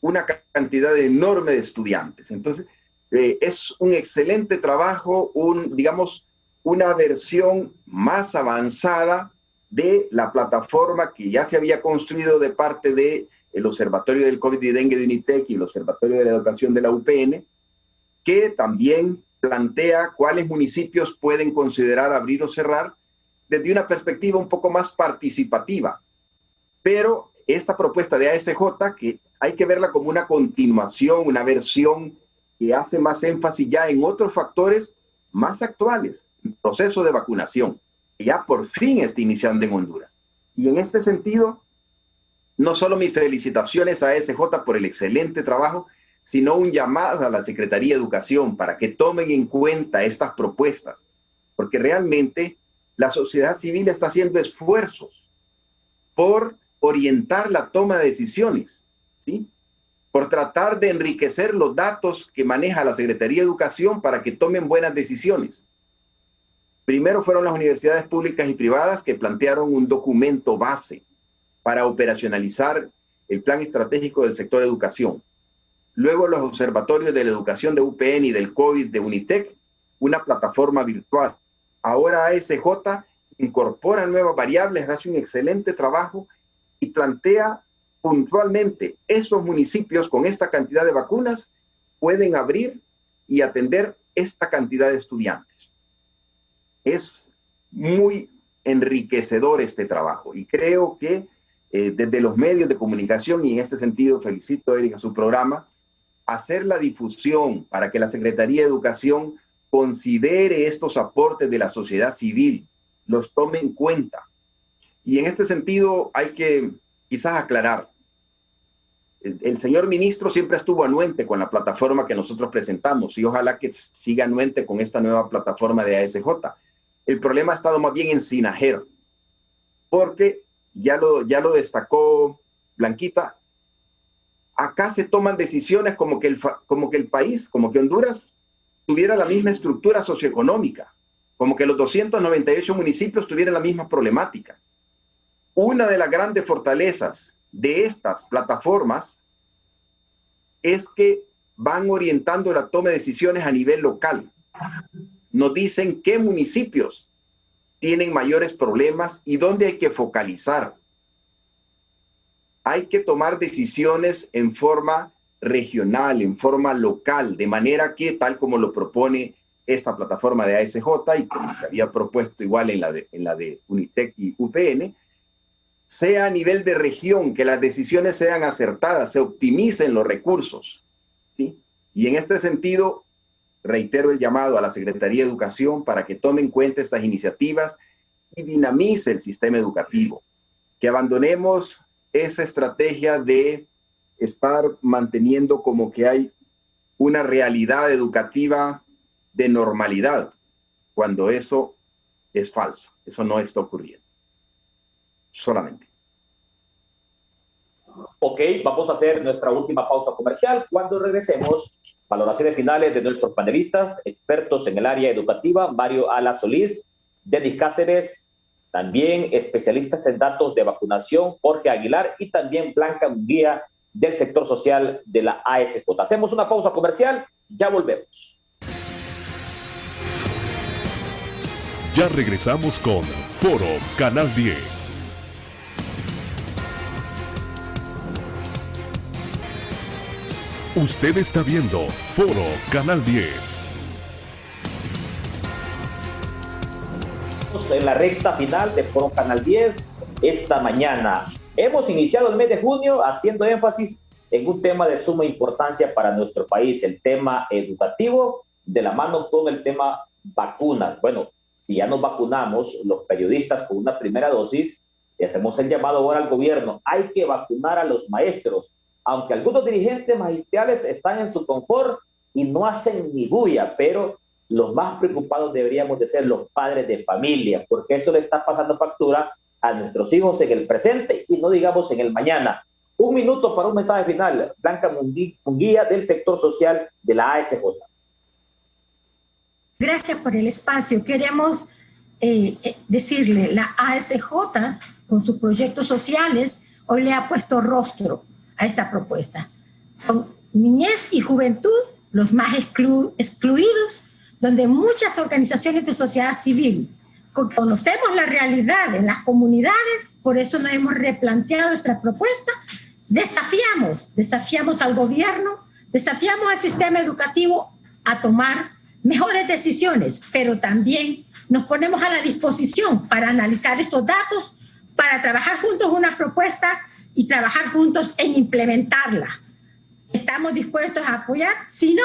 una cantidad enorme de estudiantes. Entonces, es un excelente trabajo, digamos, una versión más avanzada de la plataforma que ya se había construido de parte del Observatorio del COVID y Dengue de UNITEC y el Observatorio de la Educación de la UPN, que también plantea cuáles municipios pueden considerar abrir o cerrar desde una perspectiva un poco más participativa. Pero esta propuesta de ASJ, que hay que verla como una continuación, una versión que hace más énfasis ya en otros factores más actuales, el proceso de vacunación, que ya por fin está iniciando en Honduras. Y en este sentido, no solo mis felicitaciones a ASJ por el excelente trabajo, sino un llamado a la Secretaría de Educación para que tomen en cuenta estas propuestas, porque realmente la sociedad civil está haciendo esfuerzos por orientar la toma de decisiones, ¿sí? Por tratar de enriquecer los datos que maneja la Secretaría de Educación para que tomen buenas decisiones. Primero fueron las universidades públicas y privadas que plantearon un documento base para operacionalizar el plan estratégico del sector educación. Luego los observatorios de la educación de UPN y del COVID de UNITEC, una plataforma virtual. Ahora ASJ incorpora nuevas variables, hace un excelente trabajo y plantea puntualmente esos municipios con esta cantidad de vacunas pueden abrir y atender esta cantidad de estudiantes. Es muy enriquecedor este trabajo y creo que desde los medios de comunicación, y en este sentido felicito a Erika su programa, hacer la difusión para que la Secretaría de Educación considere estos aportes de la sociedad civil, los tome en cuenta. Y en este sentido hay que quizás aclarar. El señor ministro siempre estuvo anuente con la plataforma que nosotros presentamos y ojalá que siga anuente con esta nueva plataforma de ASJ. El problema ha estado más bien en Sinajero, porque ya lo destacó Blanquita. Acá se toman decisiones como que el país, como que Honduras tuviera la misma estructura socioeconómica, como que los 298 municipios tuvieran la misma problemática. Una de las grandes fortalezas de estas plataformas es que van orientando la toma de decisiones a nivel local. Nos dicen qué municipios tienen mayores problemas y dónde hay que focalizar. Hay que tomar decisiones en forma regional, en forma local, de manera que, tal como lo propone esta plataforma de ASJ y como se había propuesto igual en la de Unitec y UPN, sea a nivel de región, que las decisiones sean acertadas, se optimicen los recursos, ¿sí? Y en este sentido, reitero el llamado a la Secretaría de Educación para que tome en cuenta estas iniciativas y dinamice el sistema educativo, que abandonemos esa estrategia de estar manteniendo como que hay una realidad educativa de normalidad, cuando eso es falso, eso no está ocurriendo. Solamente. Ok, vamos a hacer nuestra última pausa comercial. Cuando regresemos, valoraciones finales de nuestros panelistas, expertos en el área educativa, Mario Ala Solís, Denis Cáceres, también especialistas en datos de vacunación, Jorge Aguilar, y también Blanca Munguía, del sector social de la ASJ. Hacemos una pausa comercial, ya volvemos. Ya regresamos con Foro Canal 10. Usted está viendo Foro Canal 10. En la recta final de Foro Canal 10 esta mañana. Hemos iniciado el mes de junio haciendo énfasis en un tema de suma importancia para nuestro país, el tema educativo, de la mano con el tema vacunas. Bueno, si ya nos vacunamos, los periodistas con una primera dosis, y hacemos el llamado ahora al gobierno, hay que vacunar a los maestros, aunque algunos dirigentes magistrales están en su confort y no hacen ni bulla, pero los más preocupados deberíamos de ser los padres de familia, porque eso le está pasando factura a nuestros hijos en el presente y no digamos en el mañana. Un minuto para un mensaje final. Blanca Munguía, del sector social de la ASJ. Gracias por el espacio. Queremos decirle, la ASJ, con sus proyectos sociales, hoy le ha puesto rostro a esta propuesta. Con niñez y juventud, los más excluidos, donde muchas organizaciones de sociedad civil conocemos la realidad en las comunidades, por eso nos hemos replanteado nuestra propuesta. Desafiamos al gobierno, desafiamos al sistema educativo a tomar mejores decisiones, pero también nos ponemos a la disposición para analizar estos datos, para trabajar juntos una propuesta y trabajar juntos en implementarla. Estamos dispuestos a apoyar, si no,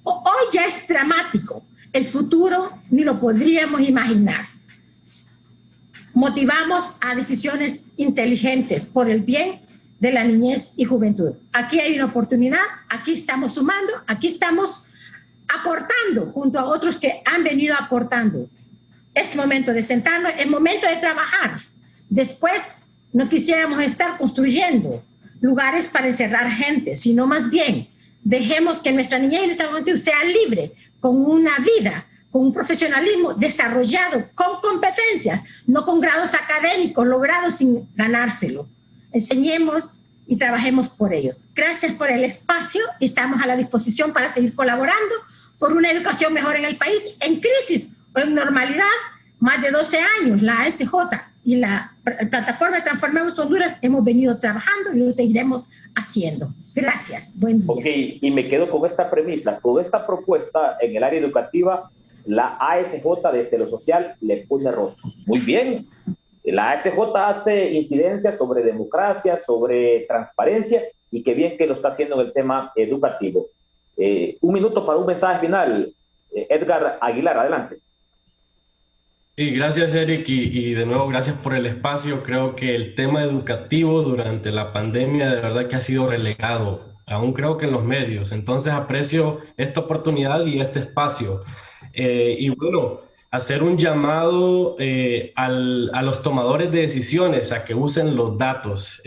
hoy ya es dramático, el futuro ni lo podríamos imaginar. Motivamos a decisiones inteligentes por el bien de la niñez y juventud. Aquí hay una oportunidad, aquí estamos sumando, aquí estamos aportando junto a otros que han venido aportando. Es momento de sentarnos, es momento de trabajar. Después no quisiéramos estar construyendo lugares para encerrar gente, sino más bien dejemos que nuestra niñez y nuestra juventud sea libre, con una vida, con un profesionalismo desarrollado, con competencias, no con grados académicos logrados sin ganárselo. Enseñemos y trabajemos por ellos. Gracias por el espacio y estamos a la disposición para seguir colaborando por una educación mejor en el país, en crisis o en normalidad. Más de 12 años la ASJ y la plataforma Transformemos Honduras hemos venido trabajando y lo seguiremos haciendo. Gracias. Buen día. Ok, y me quedo con esta premisa, con esta propuesta en el área educativa, la ASJ desde lo social le pone rostro. Muy bien. La ASJ hace incidencia sobre democracia, sobre transparencia, y qué bien que lo está haciendo en el tema educativo. Un minuto para un mensaje final. Edgar Aguilar, adelante. Sí, gracias Eric y de nuevo gracias por el espacio. Creo que el tema educativo durante la pandemia de verdad que ha sido relegado, aún creo que en los medios. Entonces aprecio esta oportunidad y este espacio. Y bueno, hacer un llamado a los tomadores de decisiones a que usen los datos.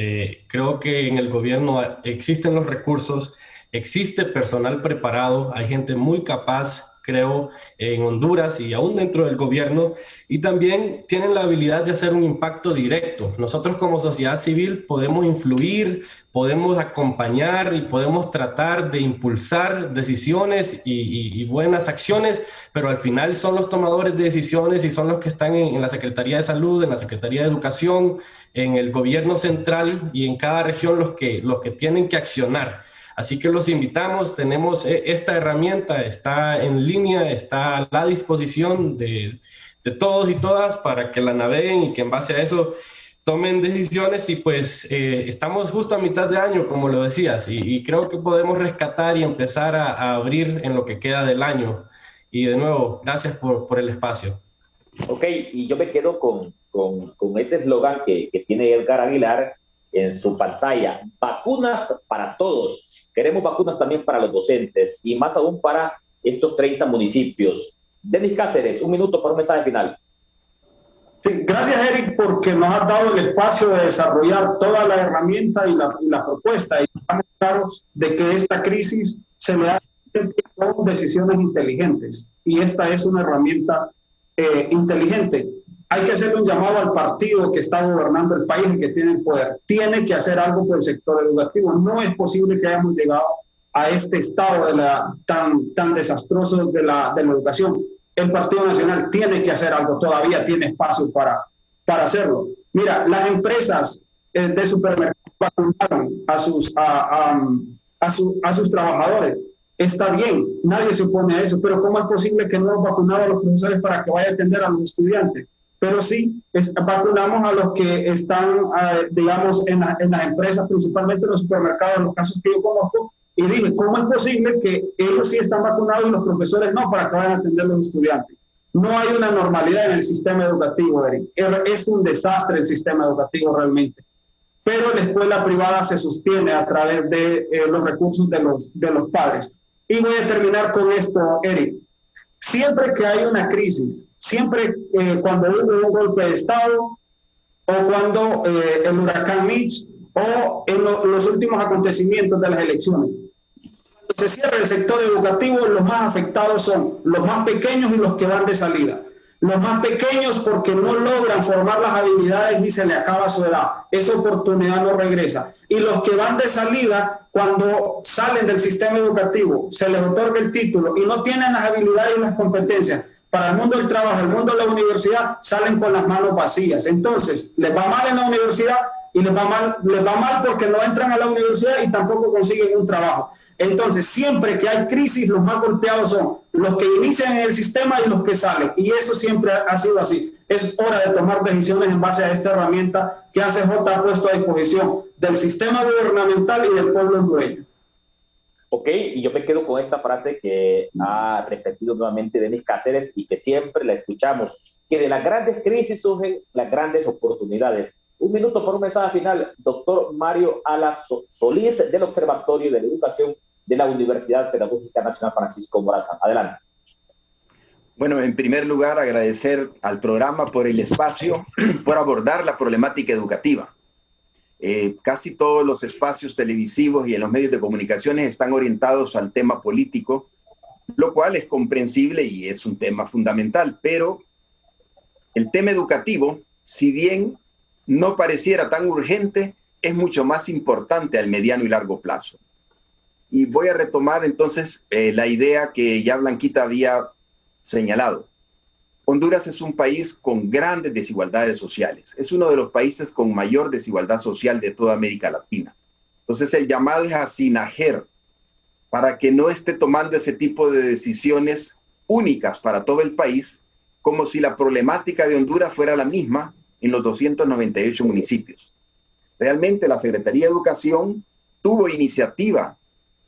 Creo que en el gobierno existen los recursos, existe personal preparado, hay gente muy capaz. creo, en Honduras y aún dentro del gobierno, y también tienen la habilidad de hacer un impacto directo. Nosotros como sociedad civil podemos influir, podemos acompañar y podemos tratar de impulsar decisiones y buenas acciones, pero al final son los tomadores de decisiones y son los que están en la Secretaría de Salud, en la Secretaría de Educación, en el gobierno central y en cada región los que tienen que accionar. Así que los invitamos, tenemos esta herramienta, está en línea, está a la disposición de todos y todas para que la naveguen y que en base a eso tomen decisiones y pues estamos justo a mitad de año, como lo decías, y creo que podemos rescatar y empezar a abrir en lo que queda del año. Y de nuevo, gracias por el espacio. Ok, y yo me quedo con ese eslogan que tiene Edgar Aguilar en su pantalla: vacunas para todos. Queremos vacunas también para los docentes y más aún para estos 30 municipios. Denis Cáceres, 1 minuto para un mensaje final. Sí, gracias, Eric, porque nos has dado el espacio de desarrollar toda la herramienta y la propuesta. Y estamos claros de que esta crisis se le hace con decisiones inteligentes. Y esta es una herramienta inteligente. Hay que hacerle un llamado al partido que está gobernando el país y que tiene el poder. Tiene que hacer algo por el sector educativo. No es posible que hayamos llegado a este estado tan desastroso de la educación. El Partido Nacional tiene que hacer algo, todavía tiene espacio para hacerlo. Mira, las empresas de supermercados vacunaron a sus trabajadores. Está bien, nadie se opone a eso, pero ¿cómo es posible que no hemos vacunado a los profesores para que vayan a atender a los estudiantes? Pero sí, vacunamos a los que están, digamos, en las empresas, principalmente en los supermercados, en los casos que yo conozco, y dije, ¿cómo es posible que ellos sí están vacunados y los profesores no, para que vayan a atender a los estudiantes? No hay una normalidad en el sistema educativo, Eric. Es un desastre el sistema educativo realmente. Pero la escuela privada se sostiene a través de los recursos de los padres. Y voy a terminar con esto, Eric. Siempre que hay una crisis, siempre cuando hubo un golpe de Estado, o cuando el huracán Mitch, o en los últimos acontecimientos de las elecciones, cuando se cierra el sector educativo, los más afectados son los más pequeños y los que van de salida. Los más pequeños porque no logran formar las habilidades y se le acaba su edad. Esa oportunidad no regresa. Y los que van de salida, cuando salen del sistema educativo, se les otorga el título y no tienen las habilidades y las competencias para el mundo del trabajo, el mundo de la universidad, salen con las manos vacías. Entonces, les va mal en la universidad y les va mal porque no entran a la universidad y tampoco consiguen un trabajo. Entonces, siempre que hay crisis, los más golpeados son los que inician en el sistema y los que salen. Y eso siempre ha sido así. Es hora de tomar decisiones en base a esta herramienta que ACJ ha puesto a disposición del sistema gubernamental y del pueblo hondureño. Ok, y yo me quedo con esta frase que ha repetido nuevamente Denis Cáceres y que siempre la escuchamos, que de las grandes crisis surgen las grandes oportunidades. 1 minuto por un mensaje final, doctor Mario Alas Solís, del Observatorio de la Educación de la Universidad Pedagógica Nacional Francisco Morazán. Adelante. Bueno, en primer lugar, agradecer al programa por el espacio, por abordar la problemática educativa. Casi todos los espacios televisivos y en los medios de comunicaciones están orientados al tema político, lo cual es comprensible y es un tema fundamental, pero el tema educativo, si bien no pareciera tan urgente, es mucho más importante al mediano y largo plazo. Y voy a retomar entonces la idea que ya Blanquita había señalado. Honduras es un país con grandes desigualdades sociales. Es uno de los países con mayor desigualdad social de toda América Latina. Entonces el llamado es a SINAGER para que no esté tomando ese tipo de decisiones únicas para todo el país, como si la problemática de Honduras fuera la misma en los 298 municipios. Realmente la Secretaría de Educación tuvo iniciativa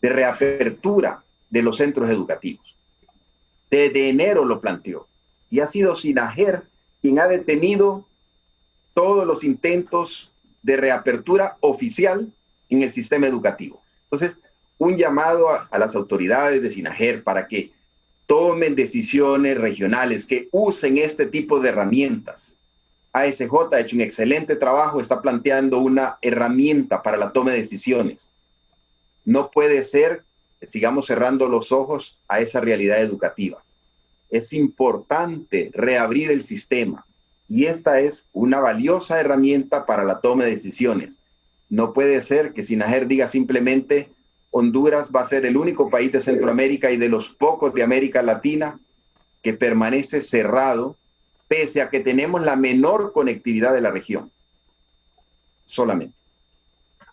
de reapertura de los centros educativos. Desde enero lo planteó. Y ha sido SINAGER quien ha detenido todos los intentos de reapertura oficial en el sistema educativo. Entonces, un llamado a las autoridades de SINAGER para que tomen decisiones regionales, que usen este tipo de herramientas. ASJ ha hecho un excelente trabajo, está planteando una herramienta para la toma de decisiones. No puede ser que sigamos cerrando los ojos a esa realidad educativa. es importante reabrir el sistema y esta es una valiosa herramienta para la toma de decisiones. No puede ser que Sinajer diga simplemente Honduras va a ser el único país de Centroamérica y de los pocos de América Latina que permanece cerrado pese a que tenemos la menor conectividad de la región. Solamente.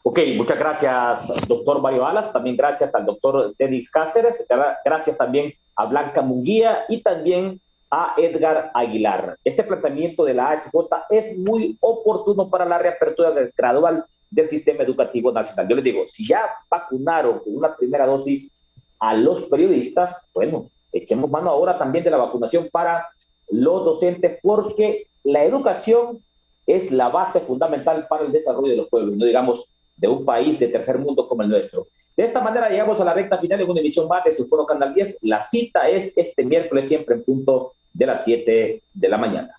Ok, muchas gracias, doctor Mario Alas. También gracias al doctor Denis Cáceres. Gracias también a Blanca Munguía y también a Edgar Aguilar. Este planteamiento de la ASJ es muy oportuno para la reapertura gradual del sistema educativo nacional. Yo les digo, si ya vacunaron con una primera dosis a los periodistas, bueno, echemos mano ahora también de la vacunación para los docentes, porque la educación es la base fundamental para el desarrollo de los pueblos, no digamos de un país de tercer mundo como el nuestro. De esta manera llegamos a la recta final en una emisión más de su Foro Canal 10. La cita es este miércoles, siempre en punto de las 7 de la mañana.